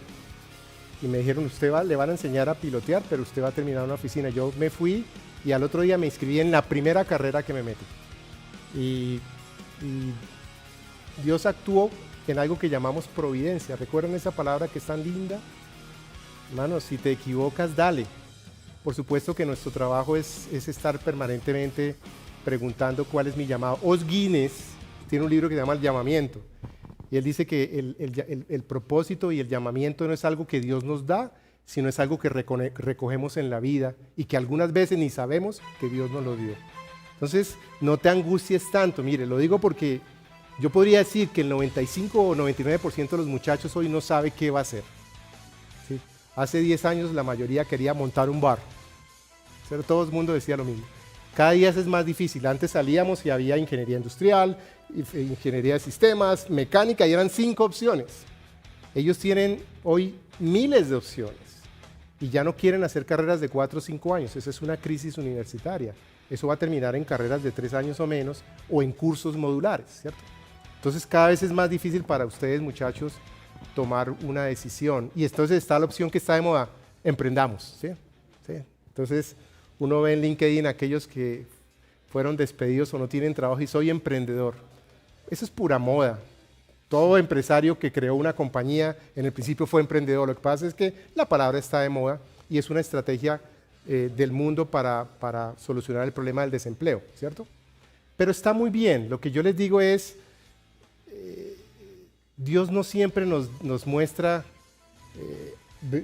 y me dijeron, le van a enseñar a pilotear, pero usted va a terminar en una oficina. Yo me fui y al otro día me inscribí en la primera carrera que me metí. Y Dios actuó en algo que llamamos providencia. ¿Recuerdan esa palabra que es tan linda? Hermanos, si te equivocas, dale. Por supuesto que nuestro trabajo es estar permanentemente preguntando cuál es mi llamado. Os Guinness tiene un libro que se llama El Llamamiento. Y él dice que el propósito y el llamamiento no es algo que Dios nos da, sino es algo que recogemos en la vida y que algunas veces ni sabemos que Dios nos lo dio. Entonces, no te angusties tanto. Mire, lo digo porque yo podría decir que el 95 o 99% de los muchachos hoy no sabe qué va a hacer. ¿Sí? Hace 10 años la mayoría quería montar un bar. Pero todo el mundo decía lo mismo. Cada día es más difícil. Antes salíamos y había ingeniería industrial, ingeniería de sistemas, mecánica, y eran 5 opciones. Ellos tienen hoy miles de opciones y ya no quieren hacer carreras de 4 o 5 años. Esa es una crisis universitaria. Eso va a terminar en carreras de 3 años o menos o en cursos modulares, ¿cierto? Entonces cada vez es más difícil para ustedes, muchachos, tomar una decisión. Y entonces está la opción que está de moda, emprendamos, ¿sí? ¿Sí? Entonces uno ve en LinkedIn aquellos que fueron despedidos o no tienen trabajo y soy emprendedor. Eso es pura moda. Todo empresario que creó una compañía en el principio fue emprendedor. Lo que pasa es que la palabra está de moda y es una estrategia del mundo para solucionar el problema del desempleo, ¿cierto? Pero está muy bien. Lo que yo les digo es, Dios no siempre nos muestra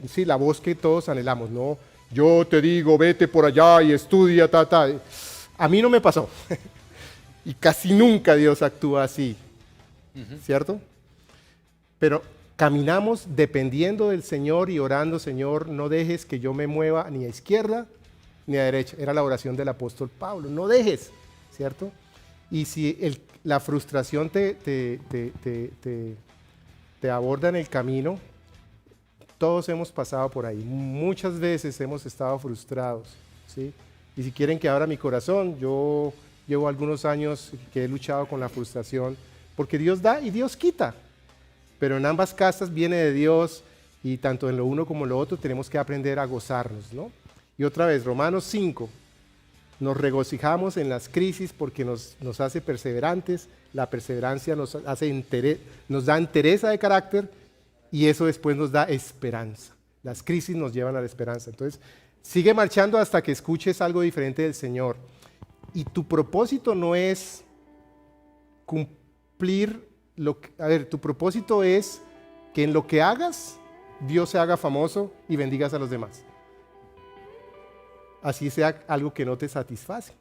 sí, la voz que todos anhelamos, ¿no? Yo te digo, vete por allá y estudia, A mí no me pasó. Y casi nunca Dios actúa así, ¿cierto? Pero caminamos dependiendo del Señor y orando, Señor, no dejes que yo me mueva ni a izquierda ni a derecha. Era la oración del apóstol Pablo, no dejes, ¿cierto? Y si la frustración te aborda en el camino, todos hemos pasado por ahí, muchas veces hemos estado frustrados, ¿sí? Y si quieren que abra mi corazón, yo llevo algunos años que he luchado con la frustración, porque Dios da y Dios quita. Pero en ambas casas viene de Dios y tanto en lo uno como en lo otro tenemos que aprender a gozarnos, ¿no? Y otra vez, Romanos 5, nos regocijamos en las crisis porque nos hace perseverantes, la perseverancia nos da entereza de carácter y eso después nos da esperanza. Las crisis nos llevan a la esperanza. Entonces, sigue marchando hasta que escuches algo diferente del Señor. Y tu propósito no es cumplir tu propósito es que en lo que hagas, Dios se haga famoso y bendigas a los demás. Así sea algo que no te satisface.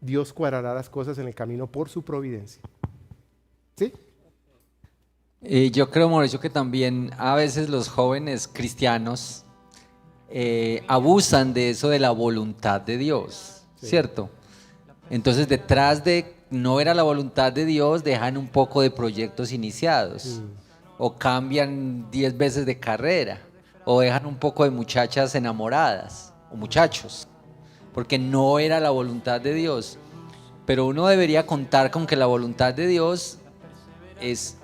Dios cuadrará las cosas en el camino por su providencia. ¿Sí? Yo creo, Mauricio, que también a veces los jóvenes cristianos abusan de eso de la voluntad de Dios, ¿cierto? Entonces detrás de no era la voluntad de Dios, dejan un poco de proyectos iniciados, o cambian 10 veces de carrera, o dejan un poco de muchachas enamoradas, o muchachos, porque no era la voluntad de Dios. Pero uno debería contar con que la voluntad de Dios es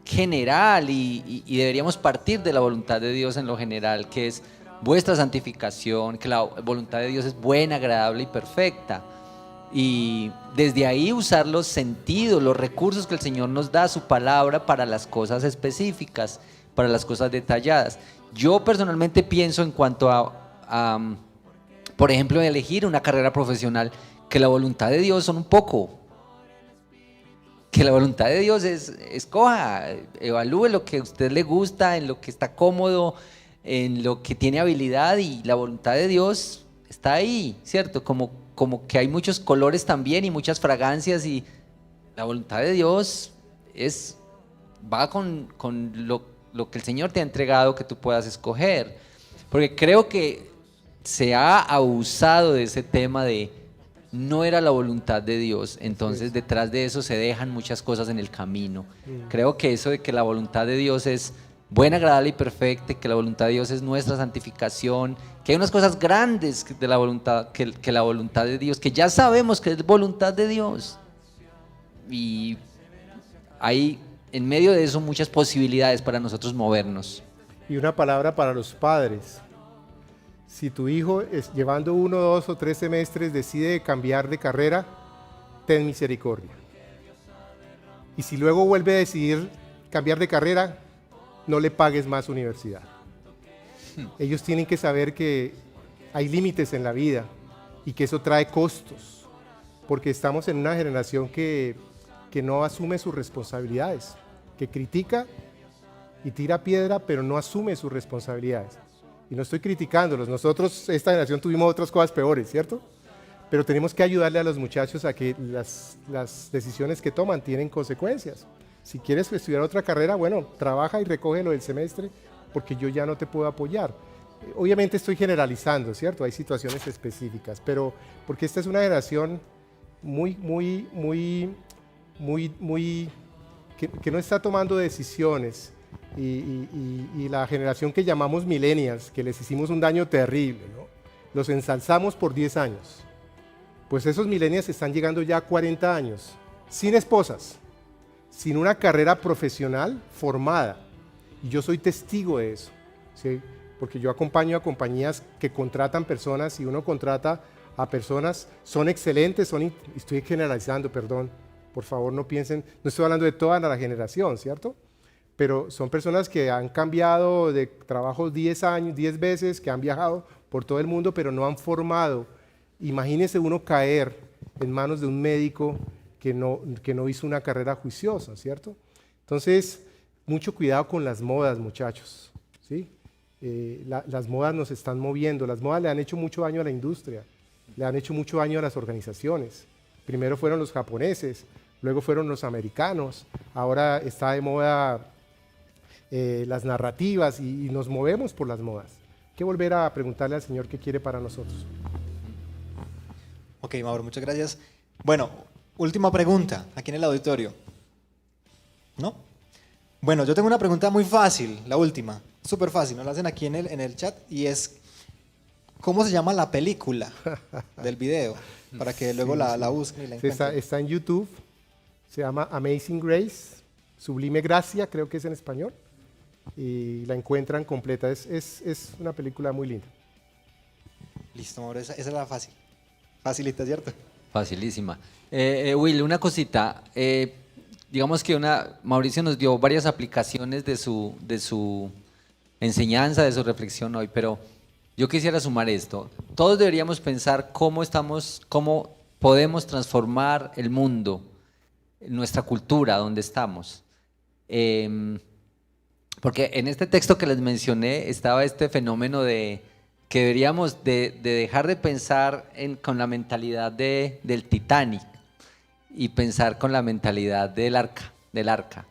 general y deberíamos partir de la voluntad de Dios en lo general, que es vuestra santificación, que la voluntad de Dios es buena, agradable y perfecta. Y desde ahí usar los sentidos, los recursos que el Señor nos da, su palabra, para las cosas específicas, para las cosas detalladas. Yo personalmente pienso en cuanto a por ejemplo, elegir una carrera profesional, que la voluntad de Dios son un poco. Que la voluntad de Dios es, escoja, evalúe lo que a usted le gusta, en lo que está cómodo, en lo que tiene habilidad, y la voluntad de Dios está ahí, ¿cierto? Como que hay muchos colores también y muchas fragancias, y la voluntad de Dios va con lo que el Señor te ha entregado, que tú puedas escoger. Porque creo que se ha abusado de ese tema de no era la voluntad de Dios, entonces detrás de eso se dejan muchas cosas en el camino. Creo que eso de que la voluntad de Dios es buena, agradable y perfecta, que la voluntad de Dios es nuestra santificación, que hay unas cosas grandes de la voluntad, que la voluntad de Dios, que ya sabemos que es voluntad de Dios, y hay en medio de eso muchas posibilidades para nosotros movernos. Y una palabra para los padres. Si tu hijo, llevando 1, 2 o 3 semestres, decide cambiar de carrera, ten misericordia. Y si luego vuelve a decidir cambiar de carrera, no le pagues más universidad. Ellos tienen que saber que hay límites en la vida y que eso trae costos, porque estamos en una generación que no asume sus responsabilidades, que critica y tira piedra, pero no asume sus responsabilidades. Y no estoy criticándolos, nosotros, esta generación, tuvimos otras cosas peores, ¿cierto? Pero tenemos que ayudarle a los muchachos a que las decisiones que toman tienen consecuencias. Si quieres estudiar otra carrera, bueno, trabaja y recoge lo del semestre, porque yo ya no te puedo apoyar. Obviamente estoy generalizando, ¿cierto? Hay situaciones específicas, pero porque esta es una generación que no está tomando decisiones. Y la generación que llamamos millennials, que les hicimos un daño terrible, ¿no? Los ensalzamos por 10 años. Pues esos millennials están llegando ya a 40 años, sin esposas, sin una carrera profesional formada. Y yo soy testigo de eso, ¿sí? Porque yo acompaño a compañías que contratan personas, y uno contrata a personas, son excelentes, estoy generalizando, perdón, por favor no piensen, no estoy hablando de toda la generación, ¿cierto? Pero son personas que han cambiado de trabajo 10 años, 10 veces, que han viajado por todo el mundo, pero no han formado. Imagínese uno caer en manos de un médico que no hizo una carrera juiciosa, ¿cierto? Entonces, mucho cuidado con las modas, muchachos, ¿sí? Las modas nos están moviendo, las modas le han hecho mucho daño a la industria, le han hecho mucho daño a las organizaciones. Primero fueron los japoneses, luego fueron los americanos, ahora está de moda las narrativas, y nos movemos por las modas. Hay que volver a preguntarle al Señor qué quiere para nosotros. Ok, Mauro, muchas gracias. Bueno, última pregunta, aquí en el auditorio. ¿No? Bueno, yo tengo una pregunta muy fácil, la última, súper fácil, nos la hacen aquí en el chat, y es, ¿cómo se llama la película del video? Para que luego la busquen y la encuentren. Está en YouTube, se llama Amazing Grace, Sublime Gracia, creo que es en español, y la encuentran completa. Es una película muy linda. Listo, Mauro, esa es la fácil. Facilita, ¿cierto? Facilísima. Will, una cosita. Digamos que Mauricio nos dio varias aplicaciones de su enseñanza, de su reflexión hoy, pero yo quisiera sumar esto. Todos deberíamos pensar cómo podemos transformar el mundo, nuestra cultura, donde estamos. Porque en este texto que les mencioné estaba este fenómeno de que deberíamos de dejar de pensar con la mentalidad del Titanic y pensar con la mentalidad del arca.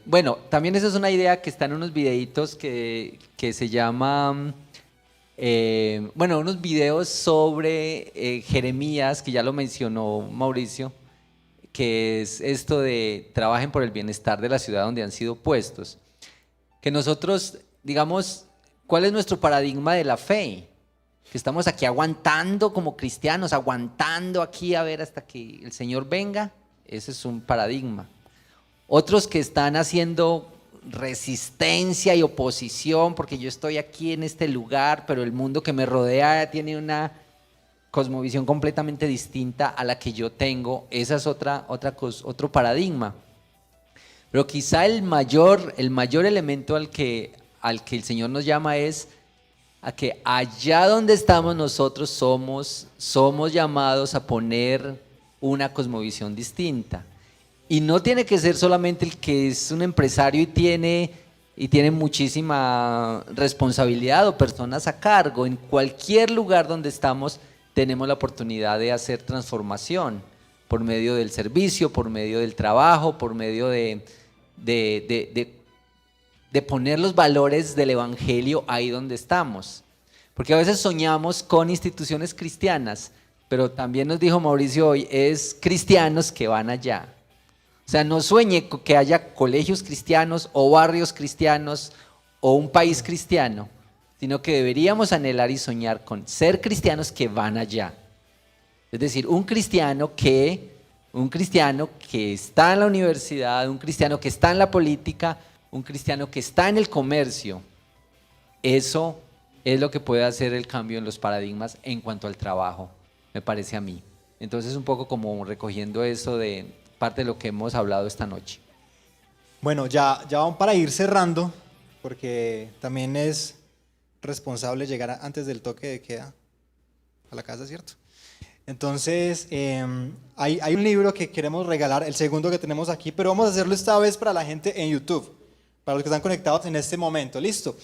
Bueno, también esa es una idea que está en unos videitos que se llama, bueno, unos videos sobre Jeremías, que ya lo mencionó Mauricio, que es esto de trabajen por el bienestar de la ciudad donde han sido puestos. Que nosotros, digamos, ¿cuál es nuestro paradigma de la fe? Que estamos aquí aguantando como cristianos, aguantando aquí a ver hasta que el Señor venga. Ese es un paradigma. Otros que están haciendo resistencia y oposición porque yo estoy aquí en este lugar, pero el mundo que me rodea tiene una cosmovisión completamente distinta a la que yo tengo. Esa es otro paradigma. Pero quizá el mayor elemento al que el Señor nos llama es a que allá donde estamos nosotros somos llamados a poner una cosmovisión distinta. Y no tiene que ser solamente el que es un empresario y tiene muchísima responsabilidad o personas a cargo. En cualquier lugar donde estamos tenemos la oportunidad de hacer transformación por medio del servicio, por medio del trabajo, por medio de poner los valores del evangelio ahí donde estamos. Porque a veces soñamos con instituciones cristianas, pero también nos dijo Mauricio hoy, es cristianos que van allá. O sea, no sueñe que haya colegios cristianos o barrios cristianos o un país cristiano, sino que deberíamos anhelar y soñar con ser cristianos que van allá. Es decir, un cristiano que está en la universidad, un cristiano que está en la política, un cristiano que está en el comercio. Eso es lo que puede hacer el cambio en los paradigmas en cuanto al trabajo, me parece a mí. Entonces, un poco como recogiendo eso de parte de lo que hemos hablado esta noche. Bueno, ya vamos para ir cerrando, porque también es responsable llegar antes del toque de queda a la casa, ¿cierto? Entonces, hay un libro que queremos regalar, el segundo que tenemos aquí, pero vamos a hacerlo esta vez para la gente en YouTube, para los que están conectados en este momento. ¿Listo?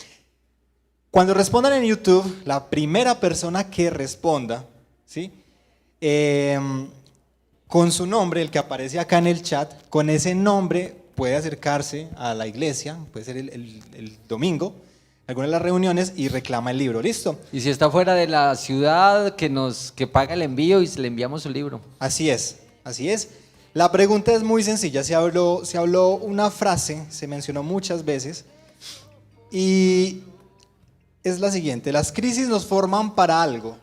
Cuando respondan en YouTube, la primera persona que responda, ¿sí? Con su nombre, el que aparece acá en el chat, con ese nombre puede acercarse a la iglesia, puede ser el domingo, alguna de las reuniones, y reclama el libro. ¿Listo? Y si está fuera de la ciudad, que paga el envío y le enviamos su libro. Así es, así es. La pregunta es muy sencilla. Se habló una frase, se mencionó muchas veces, y es la siguiente: las crisis nos forman para algo.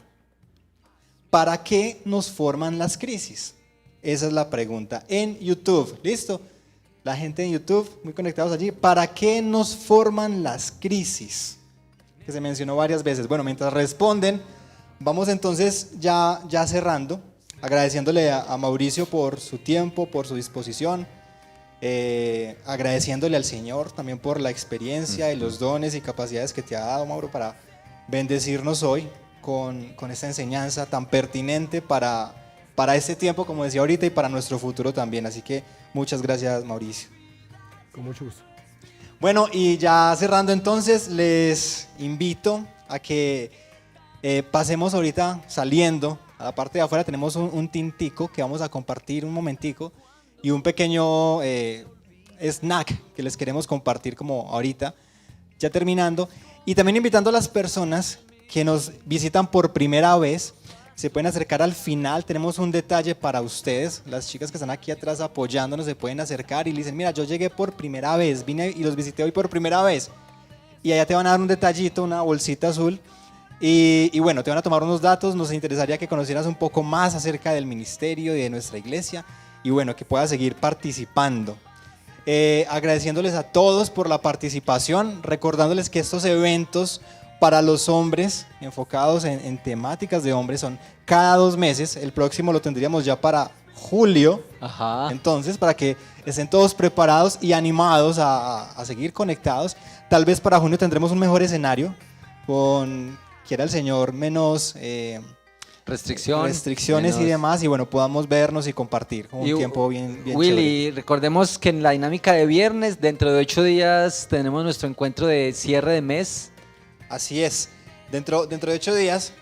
¿Para qué nos forman las crisis? Esa es la pregunta en YouTube. ¿Listo? La gente en YouTube, muy conectados allí. ¿Para qué nos forman las crisis? Que se mencionó varias veces. Bueno, mientras responden, vamos entonces ya cerrando, agradeciéndole a Mauricio por su tiempo, por su disposición, agradeciéndole al Señor también por la experiencia y los dones y capacidades que te ha dado, Mauro, para bendecirnos hoy con esta enseñanza tan pertinente para este tiempo, como decía ahorita, y para nuestro futuro también. Así que muchas gracias, Mauricio. Con mucho gusto. Bueno, y ya cerrando entonces, les invito a que pasemos ahorita saliendo. A la parte de afuera tenemos un tintico que vamos a compartir un momentico y un pequeño snack que les queremos compartir como ahorita, ya terminando. Y también invitando a las personas que nos visitan por primera vez, se pueden acercar al final, tenemos un detalle para ustedes. Las chicas que están aquí atrás apoyándonos se pueden acercar y le dicen: mira, yo llegué por primera vez, vine y los visité hoy por primera vez. Y allá te van a dar un detallito, una bolsita azul. Y bueno, te van a tomar unos datos. Nos interesaría que conocieras un poco más acerca del ministerio y de nuestra iglesia. Y bueno, que puedas seguir participando. Agradeciéndoles a todos por la participación, recordándoles que estos eventos para los hombres, enfocados en temáticas de hombres, son cada 2 meses. El próximo lo tendríamos ya para julio. Ajá. Entonces, para que estén todos preparados y animados a seguir conectados. Tal vez para junio tendremos un mejor escenario, quiera el Señor, menos restricciones y demás, y bueno, podamos vernos y compartir un tiempo bien Willy, chévere. recordemos que en la dinámica de viernes, dentro de 8 días, tenemos nuestro encuentro de cierre de mes. Así es, dentro de 8 días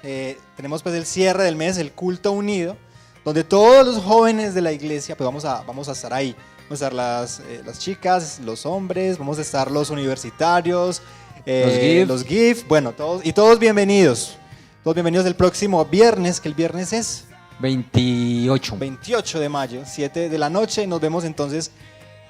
tenemos pues el cierre del mes, el culto unido, donde todos los jóvenes de la iglesia pues vamos a estar ahí Vamos a estar las chicas, los hombres, vamos a estar los universitarios, los GIF, bueno, todos bienvenidos. Todos bienvenidos el próximo viernes, que el viernes es 28 de mayo, 7 de la noche. Nos vemos entonces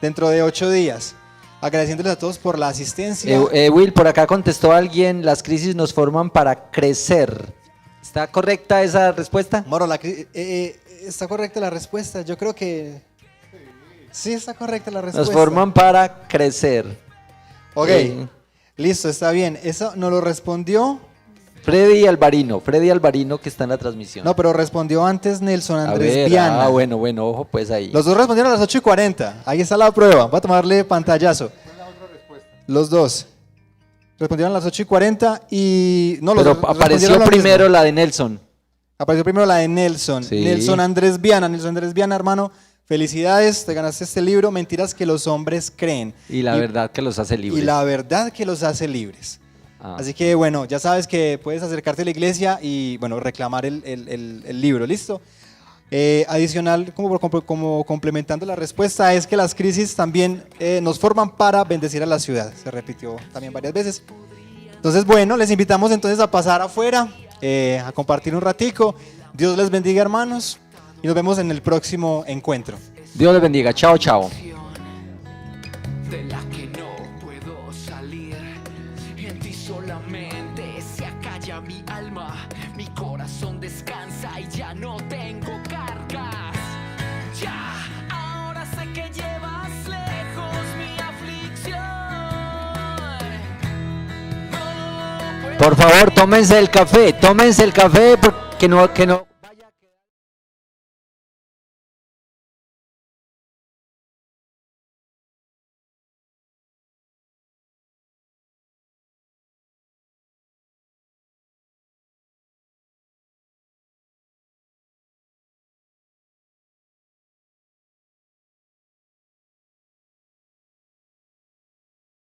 dentro de 8 días. Agradeciéndoles a todos por la asistencia. Will, por acá contestó alguien, las crisis nos forman para crecer. ¿Está correcta esa respuesta? Moro, ¿está correcta la respuesta? Yo creo que sí está correcta la respuesta. Nos forman para crecer. Ok, listo, está bien. Eso nos lo respondió Freddy Alvarino, que está en la transmisión. No, pero respondió antes Nelson Andrés A ver, Viana. bueno, ojo, pues ahí. Los dos respondieron a las 8:40. Ahí está la prueba. Voy a tomarle pantallazo. Los dos respondieron a las 8:40 y no, pero apareció primero la de Nelson. Apareció primero la de Nelson. Sí. Nelson Andrés Viana, hermano. Felicidades, te ganaste este libro, Mentiras que los hombres creen. Y la verdad que los hace libres. Y la verdad que los hace libres. Así que bueno, ya sabes que puedes acercarte a la iglesia y bueno, reclamar el libro, ¿listo? Adicional, como complementando la respuesta, es que las crisis también nos forman para bendecir a la ciudad. Se repitió también varias veces. Entonces bueno, les invitamos entonces a pasar afuera, a compartir un ratico. Dios les bendiga, hermanos, y nos vemos en el próximo encuentro. Dios les bendiga, chao, chao. De la que no puedo salir, en ti solamente se acalla mi alma, mi corazón descansa y ya no tengo cargas. Ya, ahora sé que llevas lejos mi aflicción. No puedo. Por favor, tómense el café porque que no